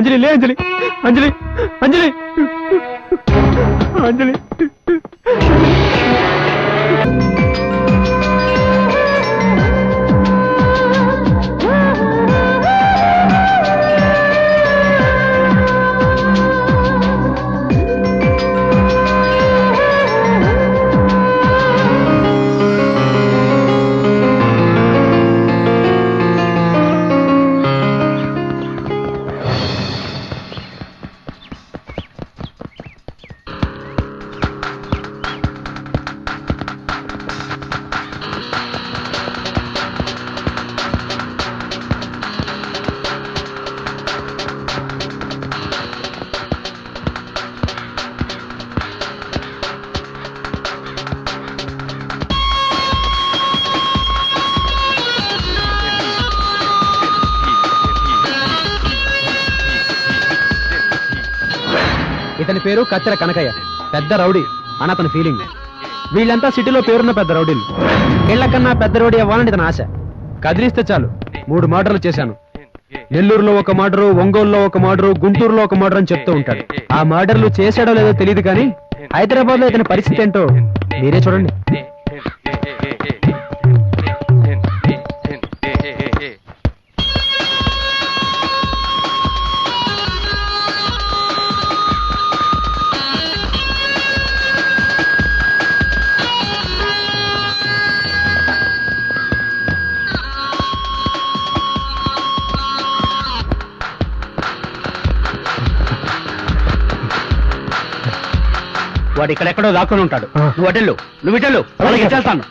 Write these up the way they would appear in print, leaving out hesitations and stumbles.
అంజలి లే అంజలి, అంజలి అంజలి అంజలి. ఇతని పేరు కత్తెర కనకయ్య, పెద్ద రౌడీ అని అతని ఫీలింగ్. వీళ్ళంతా సిటీలో పేరున్న పెద్ద రౌడీలు. వీళ్ళకన్నా పెద్ద రౌడీ అవ్వాలని ఇతని ఆశ. కదిలిస్తే చాలు 3 మర్డర్లు చేశాను. నెల్లూరులో ఒక మర్డరు, ఒంగోలులో ఒక మర్డరు, గుంటూరులో ఒక మర్డర్ అని చెప్తూ ఉంటాడు. ఆ మర్డర్లు చేశాడో లేదో తెలియదు కానీ హైదరాబాద్ లో ఇతని పరిస్థితి ఏంటో మీరే చూడండి. వాడు ఇక్కడెక్కడో దాక్కుని ఉంటాడు. నువ్వు అటెళ్ళు, నువ్వు ఇటెళ్ళు, వాళ్ళకి చేస్తాను.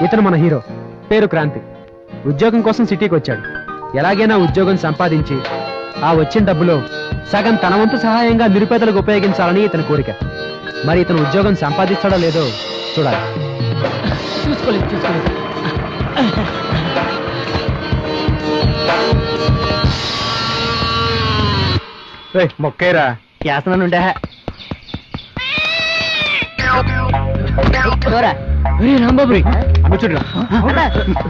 ఇతను మన హీరో, పేరు క్రాంతి. ఉద్యోగం కోసం సిటీకి వచ్చాడు. ఎలాగైనా ఉద్యోగం సంపాదించి ఆ వచ్చిన డబ్బులో సగం తన వంతు సహాయంగా నిరుపేదలకు ఉపయోగించాలని ఇతని కోరిక. మరి ఇతను ఉద్యోగం సంపాదిస్తాడో లేదో చూడాలి. చూసుకోలేదు. మొక్కేరా చేస్తున్నానుండే. రాంబాబు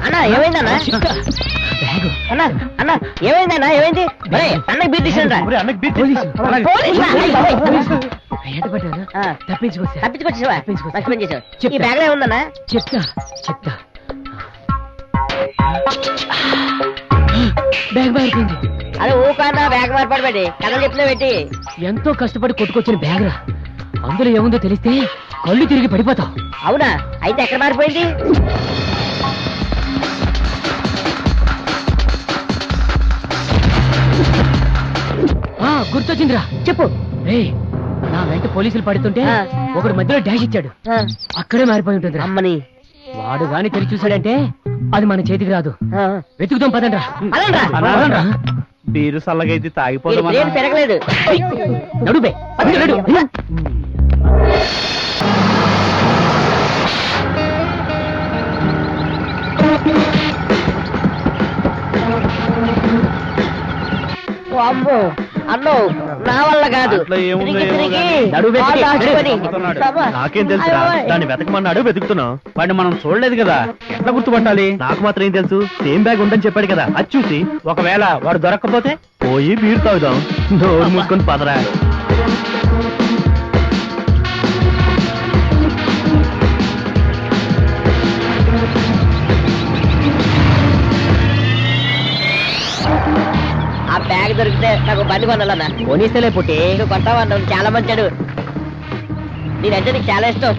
అన్నా ఏమైందన్నా? అన్నా అన్నా ఏమైందన్నా? ఏమైంది? అన్నకి బీట్ తీసాను. తప్పించుకొచ్చావా? మంచి పని చేసావు. ఈ బ్యాగ్ లో ఉందన్నా? చెప్తా. బ్యాగ్ మారిపోయింది. అరే ఊకన్నా బ్యాగ్ మారిపడబెట్టి కథలు చెప్తున్నా పెట్టి. ఎంతో కష్టపడి కొట్టుకొచ్చిన బ్యాగ్ రా. అందులో ఏముందో తెలిస్తే కళ్ళు తిరిగి పడిపోతావు. అవునా? అయితే ఎక్కడ మారిపోయింది? గుర్తొచ్చిందిరా, చెప్పు. నా వెంట పోలీసులు పడుతుంటే ఒకడు మధ్యలో డాష్ ఇచ్చాడు. అక్కడే మారిపోయి ఉంటుంది. అమ్మని వాడు గాని తెరిచి చూశాడంటే అది మన చేతికి రాదు. వెతుకుతాం పదండ్రా. బీరు సల్లగైతే తాగిపోతాం. పెరగలేదు. నడుబే నడు. అమ్మో అన్నో నా వల్ల కాదు. నాకేం తెలుసు? దాన్ని వెతకమన్నాడు, వెతుకుతున్నాం. వాడిని మనం చూడలేదు కదా, ఎట్లా గుర్తుపట్టాలి? నాకు మాత్రం ఏం తెలుసు? సేమ్ బ్యాగ్ ఉందని చెప్పాడు కదా, అది చూసి ఒకవేళ వాడు దొరక్కపోతే పోయి బీరు తాగుదాం. డోర్ మూసుకొని పదరా. ఆ బ్యాగ్ దొరికితే నాకు బండి కొనాలన్నా. కొనిస్తేలే పుట్టి. నువ్వు కొంటావన్నా, చాలా మంచాడు. నేనంటే నీకు చాలా ఇష్టం.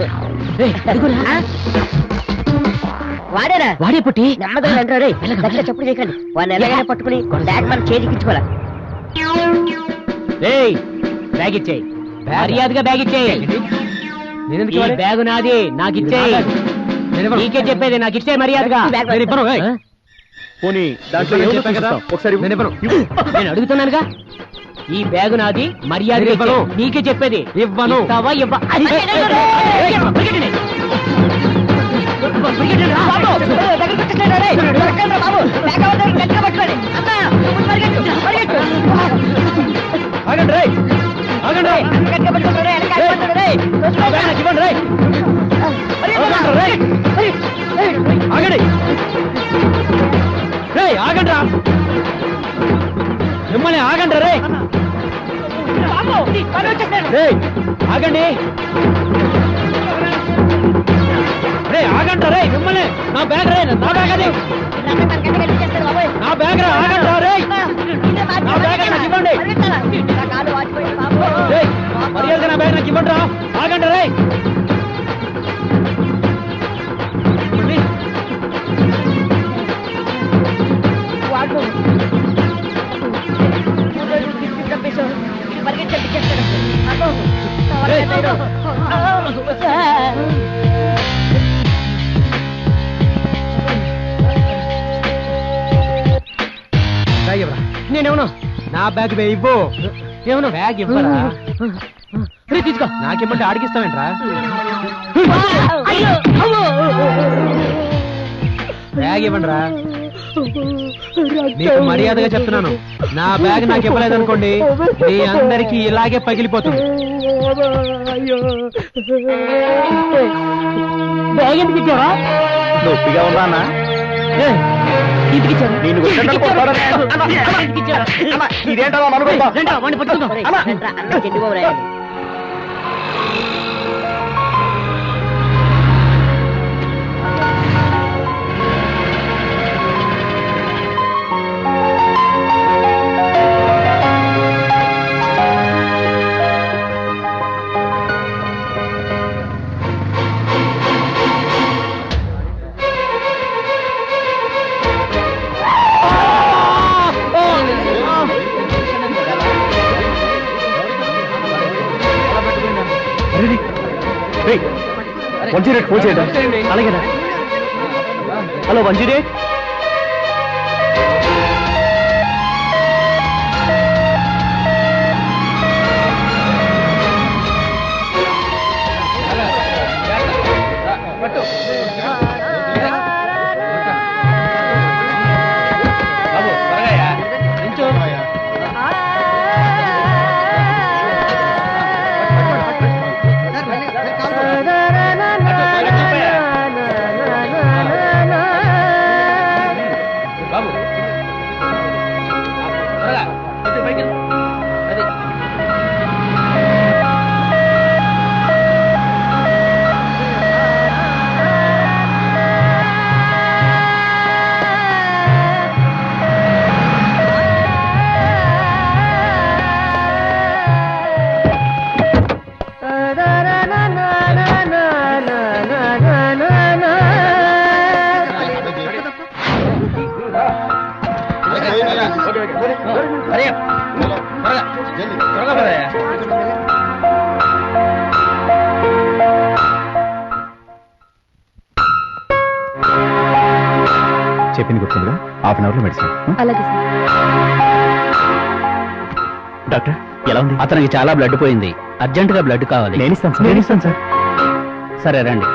వాడేరా? వాడే పుట్టి. నెమ్మదిగా అంటారు. దగ్గర చెప్పుడు చేయకండి. వాడిని ఎలాగైనా పట్టుకుని బ్యాగ్ మన చేతికి ఇచ్చుకోవాలా. బ్యాగ్ ఇచ్చేయి, మర్యాదగా బ్యాగ్ ఇచ్చేయి. బ్యాగు నాది, నాకు ఇచ్చేయి. నీకే చెప్పేది, నాకు ఇచ్చే మర్యాదగా. నేను అడుగుతున్నానుగా. ఈ బ్యాగు నాది, మర్యాద నీకే చెప్పేది. ఇవ్వను. మిమ్మల్ని ఆగండి రే ఆగండి రే ఆగండి రే మిమ్మల్ని నా బ్యాగ్ రే నా బ్యాగ్ అది నా బ్యాగ్ రా ఆగండి రే నా బ్యాగ్ నాకు ఇవ్వండి మర్యాదగా నా బ్యాగ్ నాకు ఇవ్వండి రా ఆగండి రే నేనేమన్నా నా బ్యాగ్ ఇవ్వు ఏమన్నా బ్యాగ్ ఇవ్వరా తీసుకో నాకేమంటే ఆడికిస్తావేంట్రా బ్యాగ్ ఇవ్వండి రా నీకు మర్యాదగా చెప్తున్నాను నా బ్యాగ్ నాకు ఇవ్వలేదు అనుకోండి మీ అందరికి ఇలాగే పగిలిపోతుంది బ్యాగ్ ఎందుకు ఇచ్చావా నొప్పిగా ఉందా ఇదేంటో మంచిరేట్ ఫోన్ చేయడం అలాగేనా హలో మంచిరేట్ చెప్పింది గుర్తుందిగా హాఫ్ అన్ అవర్ లో మెడిసిన్ అలాగే డాక్టర్ ఎలా ఉంది అతనికి చాలా బ్లడ్ పోయింది అర్జెంట్ గా బ్లడ్ కావాలి నేను ఇస్తాను సార్ సరే రండి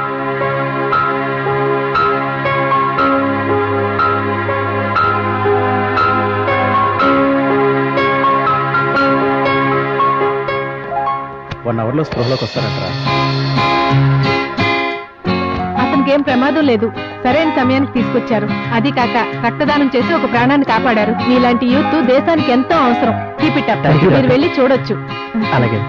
వన్ అవర్ లో స్పృహలోకి వస్తారంటారా అతనికి ఏం ప్రమాదం లేదు సరైన సమయానికి తీసుకొచ్చారు అది కాక రక్తదానం చేసి ఒక ప్రాణాన్ని కాపాడారు మీలాంటి యూత్ దేశానికి ఎంతో అవసరం keep it up Thank you, మీరు doctor. వెళ్ళి చూడొచ్చు అలాగే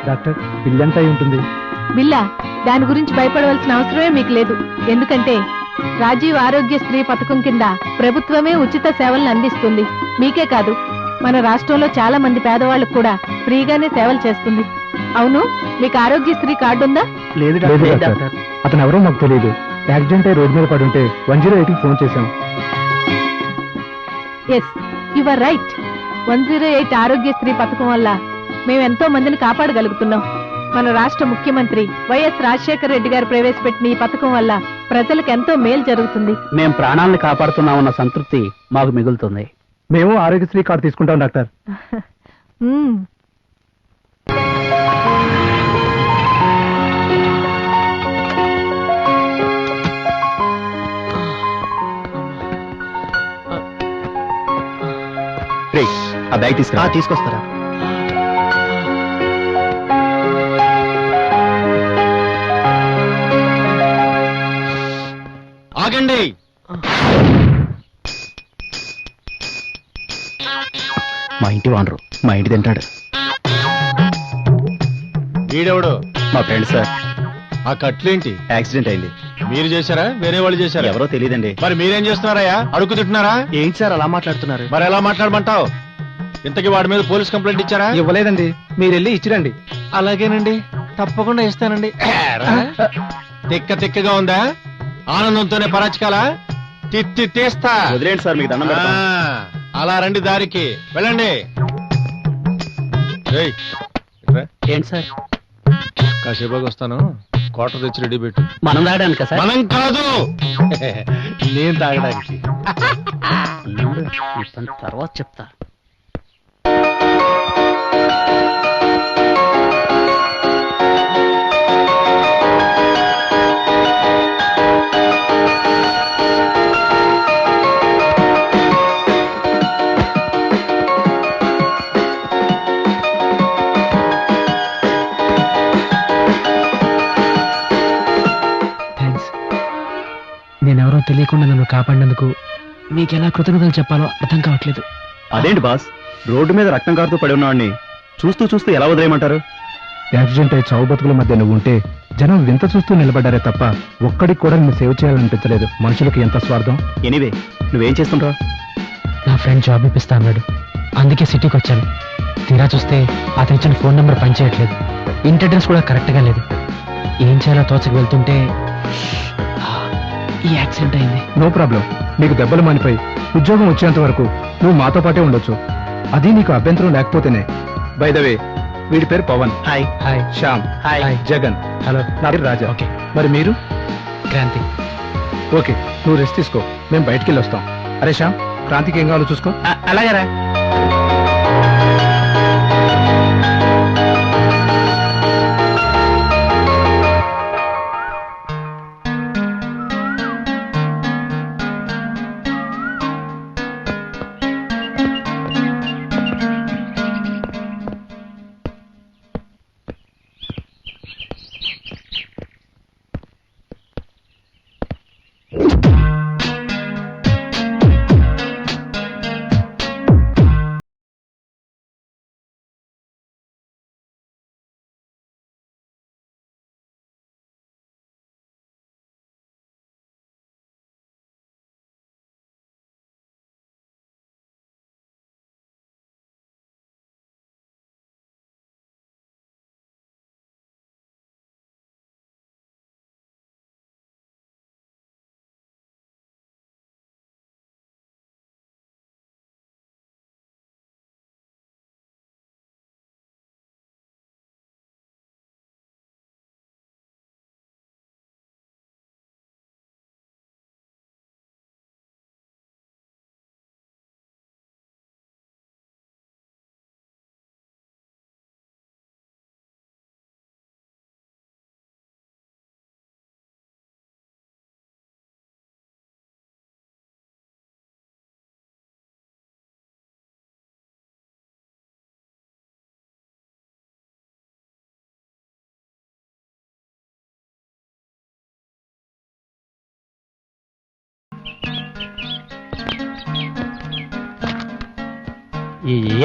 డాక్టర్ బిల్ ఎంత అయి ఉంటుంది బిల్లా దాని గురించి భయపడవలసిన అవసరమే మీకు లేదు ఎందుకంటే రాజీవ్ ఆరోగ్య శ్రీ పథకం కింద ప్రభుత్వమే ఉచిత సేవలను అందిస్తుంది మీకే కాదు మన రాష్ట్రంలో చాలా మంది పేదవాళ్ళకు కూడా ఫ్రీగానే సేవలు చేస్తుంది అవును మీకు ఆరోగ్యశ్రీ కార్డు ఉందా లేదు డాక్టర్ అతను ఎవరో నాకు తెలియదు యాక్సిడెంట్ అయి రోడ్ మీద పడి ఉంటే 108కి ఫోన్ చేశాం yes you are right 108 Aarogyasri పథకం వల్ల మేము ఎంతో మందిని కాపాడగలుగుతున్నాం మన రాష్ట్ర ముఖ్యమంత్రి వైఎస్ రాజశేఖర రెడ్డి గారు ప్రవేశపెట్టిన ఈ పథకం వల్ల ప్రజలకు ఎంతో మేలు జరుగుతుంది మేం ప్రాణాలను కాపాడుతున్నామన్న సంతృప్తి మాకు మిగులుతుంది మేము ఆరోగ్యశ్రీ కార్డు తీసుకుంటాం డాక్టర్ బ్యాగ్ తీసుకురా. తీసుకొస్తారా? ఆగండి. మా ఇంటి వానరు మా ఇంటి తింటాడు. వీడెవడు? మా ఫ్రెండ్ సార్. ఆ కట్లేంటి? యాక్సిడెంట్ అయింది. మీరు చేశారా, వేరే వాళ్ళు చేశారా? ఎవరో తెలియదండి. మరి మీరేం చేస్తున్నారయ్యా? అడుగు తింటున్నారా? ఏంటి సార్ అలా మాట్లాడుతున్నారు? మరి ఎలా మాట్లాడమంటావు? ఇంతకీ వాడి మీద పోలీస్ కంప్లైంట్ ఇచ్చారా? ఇవ్వలేదండి, మీరు వెళ్ళి ఇచ్చిరండి. అలాగేనండి, తప్పకుండా ఇస్తానండి. తిక్క తిక్కగా ఉందా? ఆనందంతోనే పరాచకాల తిత్తి తీస్తా. వదిలేండి సార్, మీకు దండం పెడతాం. అలా రండి, దారికి వెళ్ళండి. ఏయ్, ఇట్రా. ఏంటి సార్? కాసేపాగా వస్తాను, క్వార్టర్ తెచ్చి రెడీ పెట్టు. మనం తాగడానికా సార్? మనం కాదు, నేను తాగడానికి. తర్వాత చెప్తా. నేనెవరో తెలియకుండా నన్ను కాపాడినందుకు మీకెలా కృతజ్ఞతలు చెప్పాలో అర్థం కావట్లేదు. అదేంటి బాస్, రోడ్డు మీద రక్తం కారుతూ పడి ఉన్నవాడిని చూస్తూ చూస్తూ ఎలా వదిలేయమంటారు? యాక్సిడెంట్ అయి చావు బతుకుల మధ్య నువ్వు ఉంటే జనం వింత చూస్తూ నిలబడ్డారే తప్ప ఒక్కడికి కూడా నువ్వు సేవ్ చేయాలనిపించలేదు. మనుషులకు ఎంత స్వార్థం. ఎనీవే, నువ్వేం చేస్తుంటావు? నా ఫ్రెండ్ జాబ్ ఇప్పిస్తా అన్నాడు, అందుకే సిటీకి వచ్చాను. తీరా చూస్తే అతను ఇచ్చిన ఫోన్ నెంబర్ పనిచేయట్లేదు, ఇంటి అడ్రస్ కూడా కరెక్ట్గా లేదు. ఏం చేయాలో తోచకు వెళ్తుంటే ఈ యాక్సిడెంట్ అయింది. నో ప్రాబ్లం, నీకు దెబ్బలు మానిపోయి ఉద్యోగం వచ్చేంత వరకు నువ్వు మాతో పాటే ఉండొచ్చు. అది నీకు అభ్యంతరం లేకపోతేనే. బై ద వే, వీడి పేరు Pawan. Hi. Hi. Shyam. Hi. Jagan. Hello. నా పేరు రాజా. ఓకే. మరి మీరు? క్రాంతి. ఓకే, నువ్వు రెస్ట్ తీసుకో, మేము బయటికి వెళ్ళి వస్తాం. అరే శ్యామ్, క్రాంతికి ఏం కావాలో చూసుకో. అలాగేరా.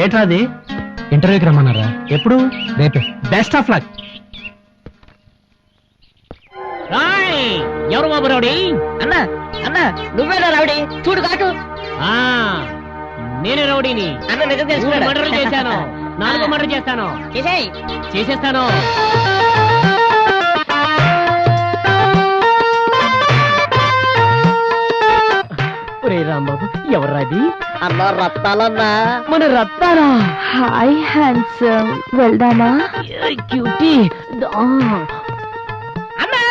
ఏట్రా అది? ఇంటర్వ్యూకి రమ్మన్నారా? ఎప్పుడు? రేపే. Best of luck. ఎవరు బాబు రౌడీ? అన్నా అన్నా నువ్వేనా రౌడీ? చూడు కాటు. నేనే రౌడీని. అన్న నిజం 3 తెలుసుకున్నాడు. మర్డర్లు చేశాను, 4 మర్డర్ చేస్తాను. చేసేయ్. చేసేస్తాను. రాంబాబు, ఎవర్రాది? అన్న రత్తాలన్నా. మన రత్తారా? హాయ్ హ్యాండ్సమ్, వెళ్దామా? క్యూటీ. అన్నా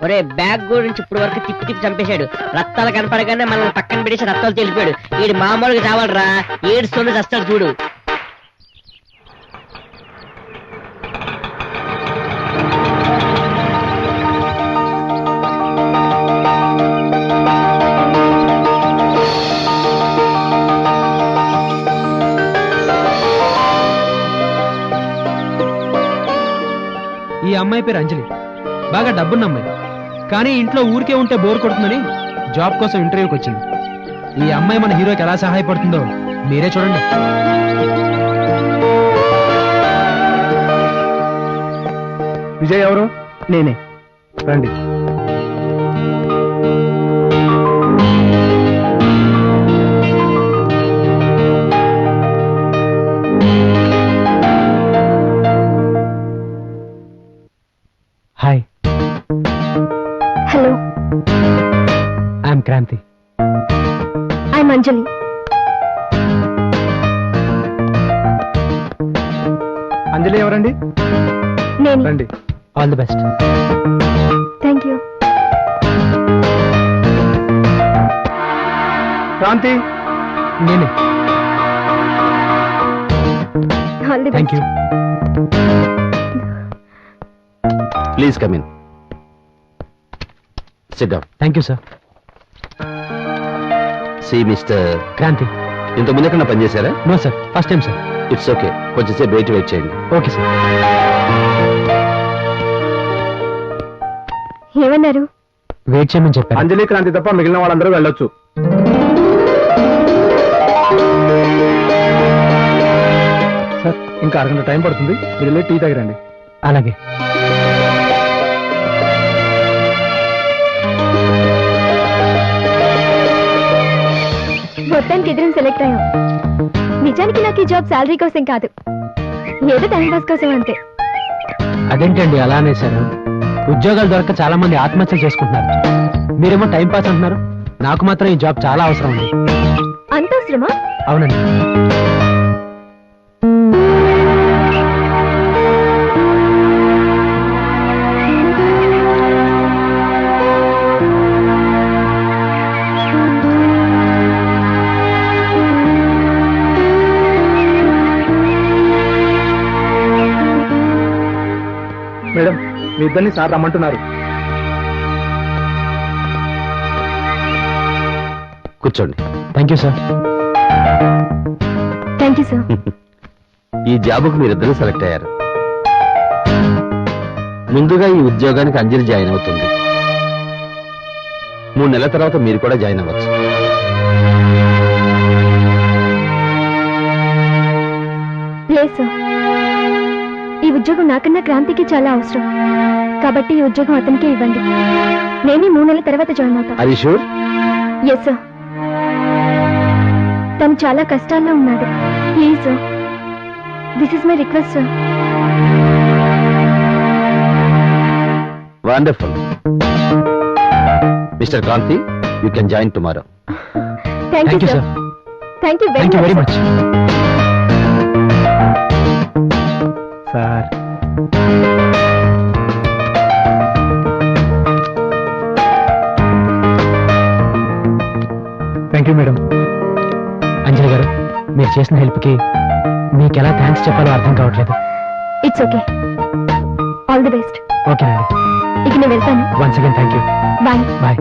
ఒరే, బ్యాగ్ గురించి ఇప్పుడు వరకు తిప్పి తిప్పి చంపేశాడు. రత్తాలు కనపడగానే మనల్ని పక్కన పెడేసి రత్తాలు తెలిపాడు. వీడు మామూలుగా చావాలరా, ఏడుస్తుంది చస్తాడు చూడు. ఈ అమ్మాయి పేరు అంజలి, బాగా డబ్బున్న అమ్మాయి. కానీ ఇంట్లో ఊరికే ఉంటే బోర్ కొడుతుందని జాబ్ కోసం ఇంటర్వ్యూకి వచ్చింది. ఈ అమ్మాయి మన హీరోకి ఎలా సహాయపడుతుందో మీరే చూడండి. విజయ్ ఎవరు? నేనే. రండి. Hi, hello, I'm Kranti. I'm Anjali. Anjali ఎవరండి? నేను. రండి. All the best. Thank you. Kranti. నేనే. All the thank you. Please come in. Sit down. Thank you sir. See mister, Kranti. ఇంత ముందు ఎక్కడ పనిచేశారా? No sir, first time sir. It's okay, కొంచెంసేపు వెయిట్ చేయండి. Okay sir. ఏమన్నారు? వెయిట్ చేయమని చెప్పారు. అంజలి, క్రాంతి తప్ప మిగిలిన వాళ్ళందరూ వెళ్ళొచ్చు. సార్, ఇంకా అరగంట టైం పడుతుంది, మీరు వెళ్ళి టీ తాగిరండి. అలాగే. మొత్తానికి ఇద్దరం సెలెక్ట్ అయ్యాం. నిజానికి నాకు ఈ జాబ్ శాలరీ కోసం కాదు, ఏదో టైం పాస్ కోసం అంతే. అదేంటండి అలా అనేసారు? ఉద్యోగాలు దొరక చాలా మంది ఆత్మహత్యలు చేసుకుంటున్నారు. మీరేమో టైం పాస్ అంటున్నారు. నాకు మాత్రం ఈ జాబ్ చాలా అవసరం ఉంది. అంత అవసరమా? అవునండి. మేడం, మీ ఇద్దరిని సార్ రమ్మంటున్నారు. కూర్చోండి. Thank you sir. Thank you sir. ఈ జాబుకు మీరిద్దరూ సెలెక్ట్ అయ్యారు. ముందుగా ఈ ఉద్యోగానికి అంజలి జాయిన్ అవుతుంది. 3 నెలల తర్వాత మీరు కూడా జాయిన్ అవ్వచ్చు. లేదు సార్, ఈ ఉద్యోగం నాకన్నా క్రాంతికి చాలా అవసరం. కాబట్టి ఈ ఉద్యోగం అతనికే ఇవ్వండి. నేనే 3 నెలల తర్వాత జాయిన్ అవుతా. Are you sure? Yes sir. తను చాలా కష్టాల్లో ఉన్నాడు. Please sir, this is my request sir. Wonderful. Mister Kranti, you can join tomorrow. Thank you thank you sir. Sir. Thank you thank you very very much. Much. Sir, thank you madam. Anjali గారు, మీరు చేసిన హెల్ప్కి మీకు ఎలా thanks చెప్పాలో అర్థం కావట్లేదు. It's okay. All the best. ఓకేనండి. ఇక నేను వెళ్తాను. Once again thank you. Bye. Bye.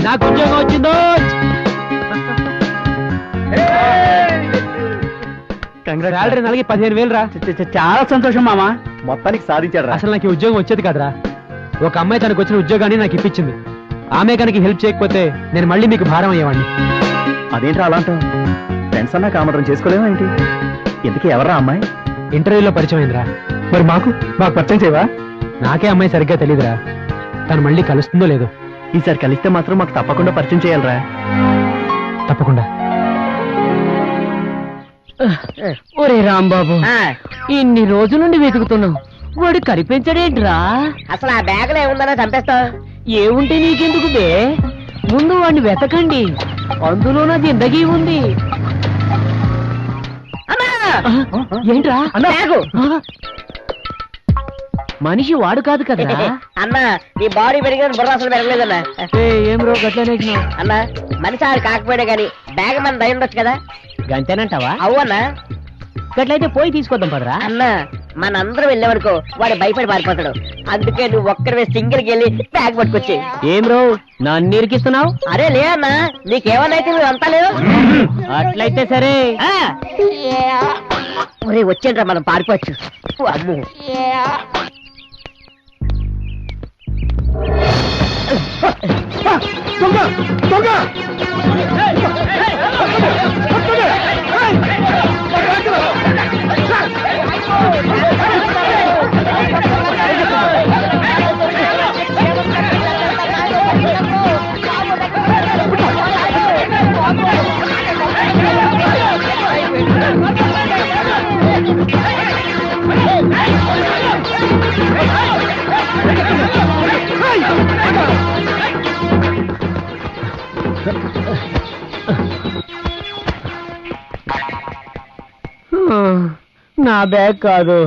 నాకు ఉద్యోగం వచ్చిందో. శాలరీ నెలకి 15,000 రా. చాలా సంతోషం మామా, మొత్తానికి సాధించాడు. అసలు నాకు ఈ ఉద్యోగం వచ్చేది కాదురా. ఒక అమ్మాయి తనకు వచ్చిన ఉద్యోగాన్ని నాకు ఇప్పించింది. ఆమె కనుక హెల్ప్ చేయకపోతే నేను మళ్ళీ మీకు భారం అయ్యేవాడిని. అదేంట్రా అలా అంటావు? ఫ్రెండ్స్ అన్నా కామరం చేసుకోలేమా ఏంటి? ఎందుకు ఎవరా అమ్మాయి? ఇంటర్వ్యూలో పరిచయం అయిందిరా. మరి మాకు పరిచయం చేయవా? నాకే అమ్మాయి సరిగ్గా తెలియదురా. తను మళ్ళీ కలుస్తుందో లేదో. ఈసారి కలిస్తే మాత్రం మాకు తప్పకుండా పరిచయం చేయాలరా. తప్పకుండా. ఒరే రాంబాబు, ఇన్ని రోజుల నుండి వెతుకుతున్నావు, వాడు కనిపించడేంట్రా? అసలు ఆ బ్యాగ్ లో ఏముందన్నా చంపేస్తావు. ఏముంటే నీకెందుకు బే? ముందు వాడిని వెతకండి, అందులో నా జిందగీ ఉంది. ఏంట్రా బ్యాగు? మనిషి వాడు కాదు కదా అన్నా. నీ బాడీ పెరిగిన బుర్ర అసలు పెరగలేదన్నా. ఏం రో గట్లనే అన్నా. మనిషి ఆడు కాకపోయాడే గాని బ్యాగ్ మన దయ ఉండొచ్చు కదా. గంతేనంటావా? అవునా? గట్లయితే పోయి తీసుకొద్దాం పదరా. అన్నా, మనందరం వెళ్ళామనుకో వాడు భయపడి పారిపోతాడు. అందుకే నువ్వు ఒక్కడివే సింగిల్ కి వెళ్ళి బ్యాగ్ పట్టుకొచ్చి. ఏం రో నన్ను ఇరికిస్తున్నావు? అరే లే అన్నా, నీకేమన్నా అయితే నువ్వు అంతా లేవు. అట్లయితే సరే. ఒరే వచ్చేంట్రా, మనం పారిపోవచ్చు. అమ్ము నా బ్యాగ్ కాదు.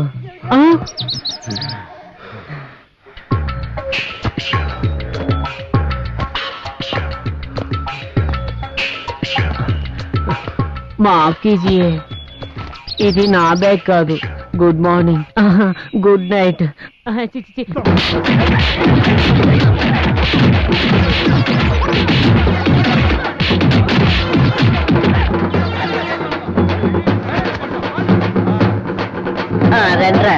మాఫ్ కీజియే, ఇది నా బ్యాగ్ కాదు. Good morning, good night. రండ్రా.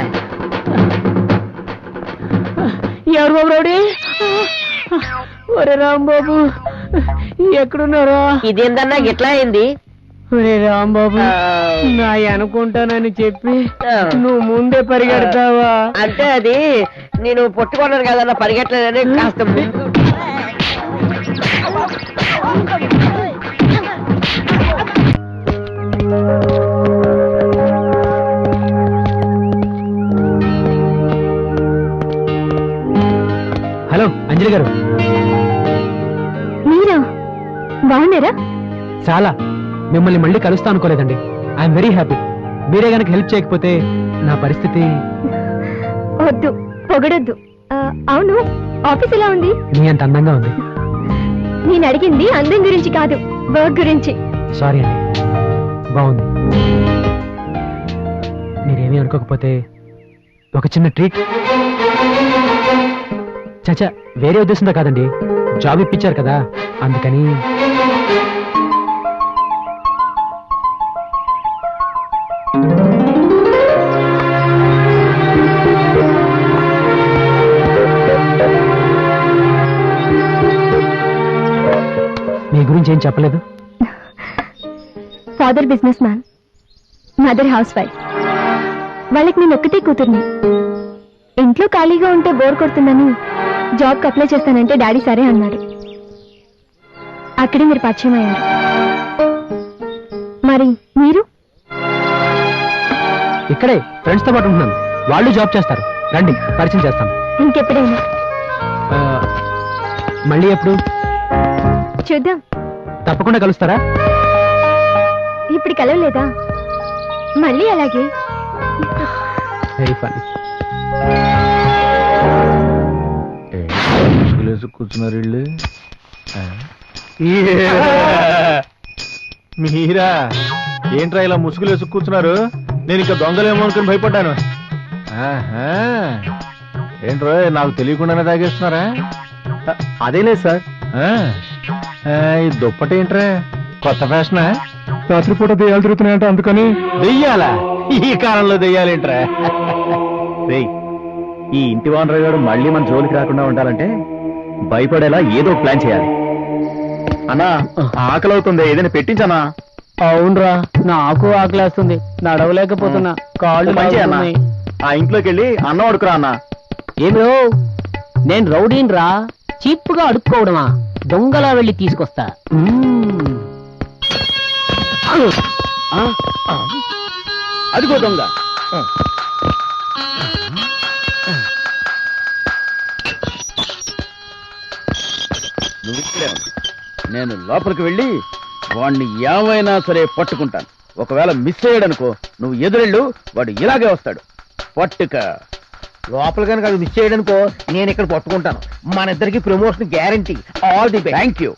ఎవరు బాబు రౌడీ? ఒరే రాంబాబు ఎక్కడున్నారా? ఇదేందన్నా గిట్లా అయింది? ఒరే రాంబాబు, నా అనుకుంటానని చెప్పి నువ్వు ముందే పరిగెడతావా? అంటే అది నేను పట్టుకున్నాను కదన్నా, పరిగెట్టలేదని కాస్త హలో అంజలి గారు. మీరా? బాగున్నారా? చాలా. మిమ్మల్ని మళ్ళీ కలుస్తా అనుకోలేదండి. I'm very happy. మీరే గనక హెల్ప్ చేయకపోతే నా పరిస్థితి. వద్దు, పొగడొద్దు. అవును, ఆఫీస్ ఎలా ఉంది? మీ అంత అందంగా ఉంది. నేను అడిగింది అందం గురించి కాదు, వర్క్ గురించి. సారీ అండి, బాగుంది. మీరేమీ అనుకోకపోతే ఒక చిన్న ట్రీట్. చచ్చా, వేరే ఉద్దేశంతో కాదండి, జాబ్ ఇప్పించారు కదా అందుకని. మీ గురించి ఏం చెప్పలేదు? Father business man, mother house wife. వాళ్ళకి నేను ఒక్కటే కూతుర్ని. ఇంట్లో ఖాళీగా ఉంటే బోర్ కొడుతుందని జాబ్కి అప్లై చేస్తానంటే డాడీ సరే అన్నాడు. అక్కడే మీరు పరిచయం అయ్యారు. మరి మీరు? ఇక్కడే ఫ్రెండ్స్ తో పాటు ఉంటున్నాను. వాళ్ళు జాబ్ చేస్తారు. రండి, పరిచయం చేస్తాను. ఇంకెప్పుడైనా. మళ్ళీ ఎప్పుడు? చూద్దాం. తప్పకుండా కలుస్తారా? ఇప్పుడు కలవలేదా? మళ్ళీ అలాగే. Very funny. కూర్చున్నారు వీళ్ళు. మీరా ఏంట్రా ఇలా ముసుగులు వేసుకు కూర్చున్నారు? నేను ఇంకా దొంగలేమో అనుకుని భయపడ్డాను. ఏంట్రో నాకు తెలియకుండానే తాగేస్తున్నారా? అదేలేదు సార్. ఈ దుప్పటేంట్రా, కొత్త ఫ్యాషనా? రాత్రిపూట దెయ్యాలు తిరుగుతున్నాయంట, అందుకని. దెయ్యాలా? ఈ కాలంలో దెయ్యాలేంట్రా? ఈ ఇంటి ఓనర్ గారు మళ్ళీ మన జోలికి రాకుండా ఉండాలంటే భయపడేలా ఏదో ప్లాన్ చేయాలి. అన్నా ఆకలి అవుతుంది, ఏదైనా పెట్టించనా? అవునరా, నాకు ఆకలేస్తుంది, నడవలేకపోతున్నా, కాళ్ళు మంచి. ఆ ఇంట్లోకి వెళ్ళి అన్నం అడుకురా అన్నా. ఏమో నేను రౌడీని రా, చీప్గా అడుక్కోవడమా? దొంగలా వెళ్ళి తీసుకొస్తా. అదిగో దొంగ. నువ్వు ఇక్కడే ఉండు. నేను లోపలికి వెళ్ళి వాడిని ఏమైనా సరే పట్టుకుంటాను. ఒకవేళ మిస్ అయ్యాడనుకో, నువ్వు ఎదురెళ్ళు, వాడు ఇలాగే వస్తాడు. పట్టుక. లోపల కనుక అది మిస్ చేయడానికో నేను ఇక్కడ పట్టుకుంటాను. మన ఇద్దరికి promotion guarantee. All the best. Thank you.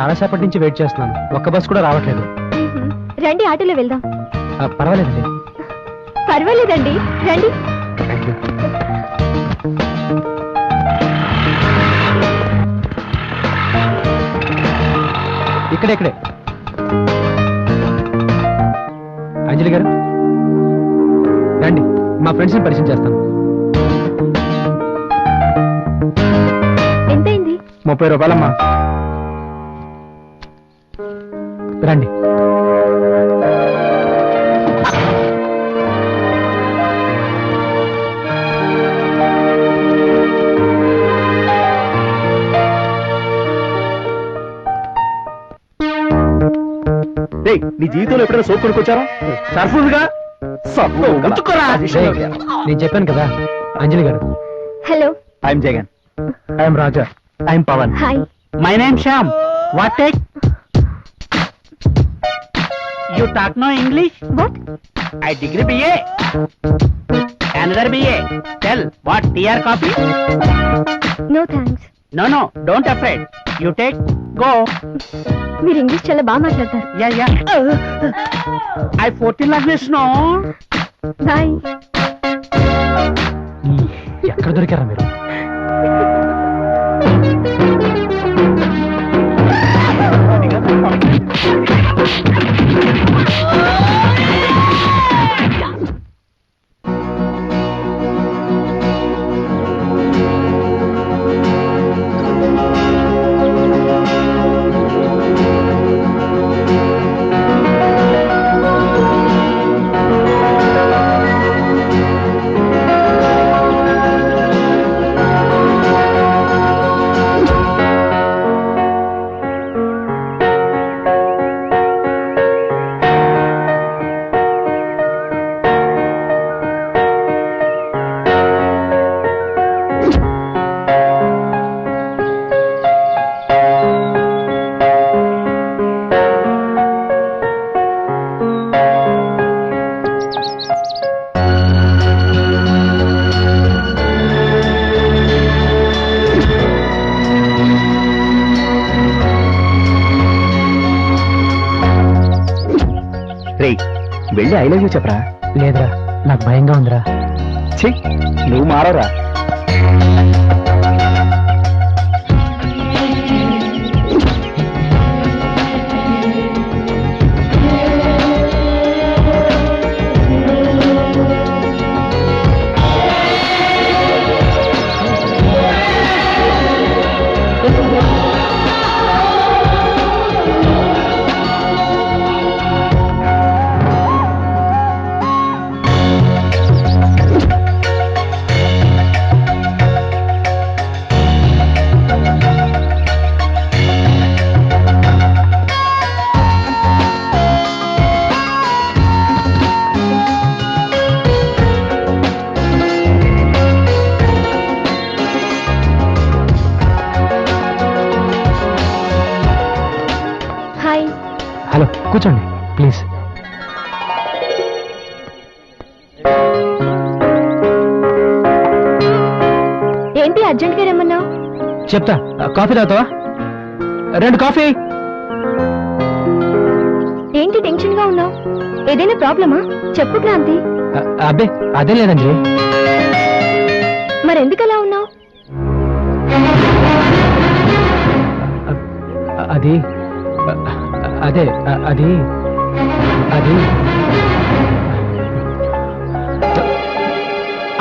చాలాసేపటి నుంచి వెయిట్ చేస్తున్నాను, ఒక్క బస్ కూడా రావట్లేదు. రండి ఆటోలో వెళ్దాం. పర్వాలేదండి. పర్వాలేదండి, రండి. Thank you. ఇక్కడే అంజలి గారు రండి, మా ఫ్రెండ్స్ని పరిచయం చేస్తాను. ఎంతైంది? 30 రూపాయలమ్మా. రండి. నీ జీవితంలో ఎప్పుడైనా సోప్ కొనుక్కొచ్చారా? సర్ఫుల్గా నేను చెప్పాను కదా, అంజలి గారు. Hello. I'm Jagan. I'm Raja. I'm Pawan. Hi. My name Shyam. What take? You talk no English? What? I degree BA. Another BA. Tell what tea or coffee? No thanks. No, don't afraid. You take, go. మీరు English చాలా బాగా మాట్లాడతారు. Yeah. I 14 language no. Bye. ఎక్కడ దొరికారా మీరు? వెళ్ళి I love you చెప్పరా. లేదురా, నాకు భయంగా ఉందిరా. ఛీ, నువ్వు మారరా. హలో, కూర్చోండి ప్లీజ్. ఏంటి అర్జెంట్ గా రమ్మన్నావు? చెప్తా. కాఫీ తాగుతావా? 2 కాఫీ. ఏంటి టెన్షన్ గా ఉన్నావు? ఏదైనా ప్రాబ్లమా? చెప్పు క్రాంతి. అబ్బే అదే లేదండి. మరెందుకలా ఉన్నావు? అది అదే అది అది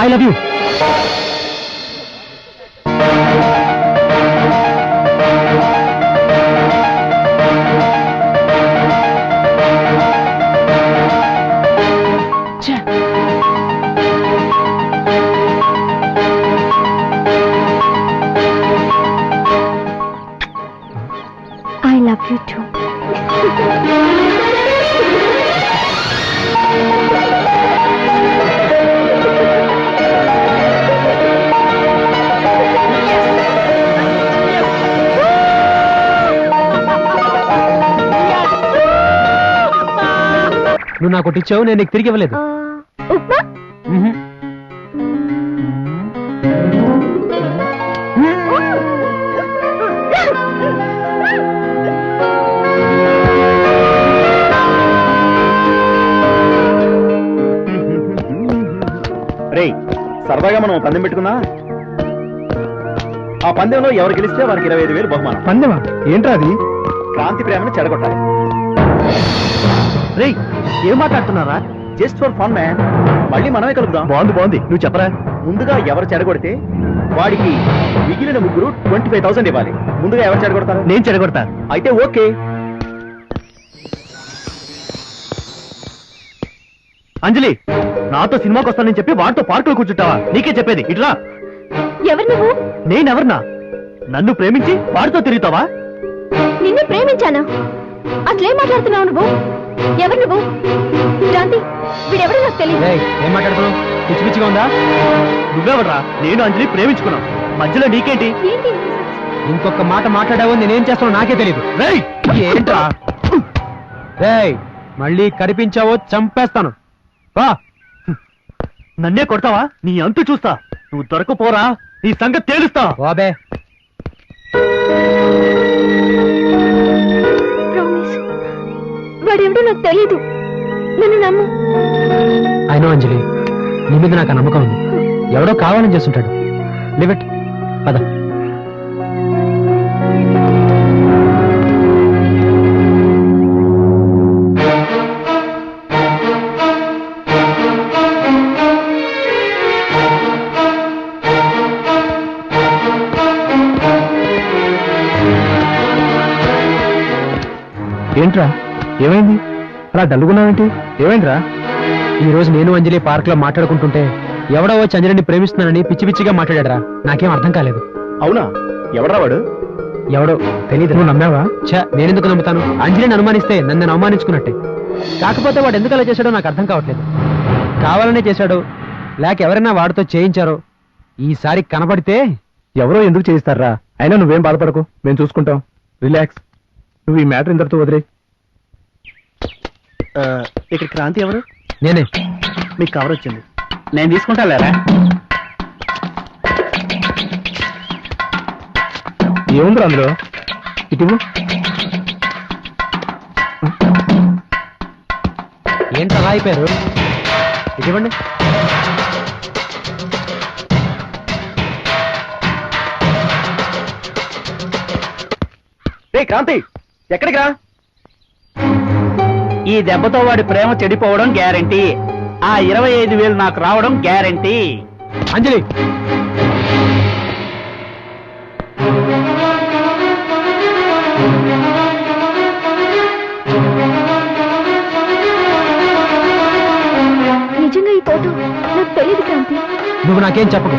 I love you. I love you too. నువ్వు నాకు ఒకటి ఇచ్చావు, నేను నీకు తిరిగి ఇవ్వలేదు. ఉప్మా? సరదాగా మనం పందెం పెట్టుకున్నా ఆ పందెంలో ఎవరు గెలిస్తే వారికి 25,000 బహుమానం. పందెమా? ఏంట్రా అది? క్రాంతి ప్రేమను చెడగొట్టాలి. రేయ్, ఏం మాట్లాడుతున్నారా? Just for fun man. మళ్ళీ మనమే కలుపుదాం. బాగుంది, నువ్వు చెప్పరా. ముందుగా ఎవరు చెడగొడితే వాడికి మిగిలిన ముగ్గురు 25,000 ఇవ్వాలి. ముందుగా ఎవరు చెడగొడతారు? నేను చెడగొడతా. అయితే ఓకే. అంజలి, నాతో సినిమాకి వస్తానని చెప్పి వాడితో పార్కులో కూర్చుంటావా? నీకే చెప్పేది, ఇట్లా. ఎవరు నువ్వు? నేనెవర్నా? నన్ను ప్రేమించి వాడితో తిరుగుతావా? నిన్ను ప్రేమించానా? అసలేం మాట్లాడుతున్నావు నువ్వు? ఎవరు నువ్వు? శాంతి, వీడెవడో నాకు తెలియదు. ఏం మాట్లాడుతున్నావు? పిచ్చి పిచ్చిగా ఉందా? నువ్వెవడ్రా? నేను అంజలి ప్రేమించుకున్నాం, మధ్యలో నీకేంటి? ఏంటి? ఇంకొక మాట మాట్లాడావో నేనేం చేస్తానో నాకే తెలియదు. ఏంట్రా? రేయ్, మళ్ళీ కనిపించావో చంపేస్తాను. వా. నన్నే కొడతావా? నీ అంతు చూస్తా. నువ్వు దొరకపోరా, నీ సంగతి తేలుస్తా. బాబే, ప్రామిస్, వాడెవడో నాకు తెలీదు. నన్ను నమ్ము. అయినో అంజలి, నీ మీద నాకు ఆ నమ్మకం ఉంది. ఎవడో కావాలని చేస్తుంటాడు. లివ్ ఇట్, పద. ఏంట్రా? ఏమైంది? అలా డల్లుగున్నావేంటి? ఏమైందిరా? ఈ రోజు నేను అంజలి పార్క్ లో మాట్లాడుకుంటుంటే ఎవడో వచ్చి అంజలిని ప్రేమిస్తున్నానని పిచ్చి పిచ్చిగా మాట్లాడారా. నాకేం అర్థం కాలేదు. అవునా? ఎవడ్రా వాడు? ఎవడో తెలీదు. నువ్వు నమ్మావా? నేనెందుకు నమ్ముతాను? అంజలిని అనుమానిస్తే నన్ను అవమానించుకున్నట్టే. కాకపోతే వాడు ఎందుకు అలా చేశాడో నాకు అర్థం కావట్లేదు. కావాలనే చేశాడో లేక ఎవరైనా వాడితో చేయించారో. ఈసారి కనపడితే ఎవరో ఎందుకు చేయిస్తారా? అయినా నువ్వేం బాధపడకు, మేము చూసుకుంటాం. రిలాక్స్. నువ్వు ఈ మ్యాటర్ ఇంతటితో వదిలే. ఇక్కడ క్రాంతి ఎవరు? నేనే. మీకు కవర్ వచ్చింది, నేను తీసుకుంటా లేరా? ఏముందిరా అందులో? ఇటు ఏంటి అలా అయిపోయారు? ఇటువంటి క్రాంతి, ఎక్కడికి రా? ఈ దెబ్బతో వాడి ప్రేమ చెడిపోవడం గ్యారంటీ. ఆ 25,000 నాకు రావడం గ్యారంటీ. అంజలి, నిజంగా ఈ ఫోటో నాకు తెలియదు క్రాంతి. నువ్వు నాకేం చెప్పకు.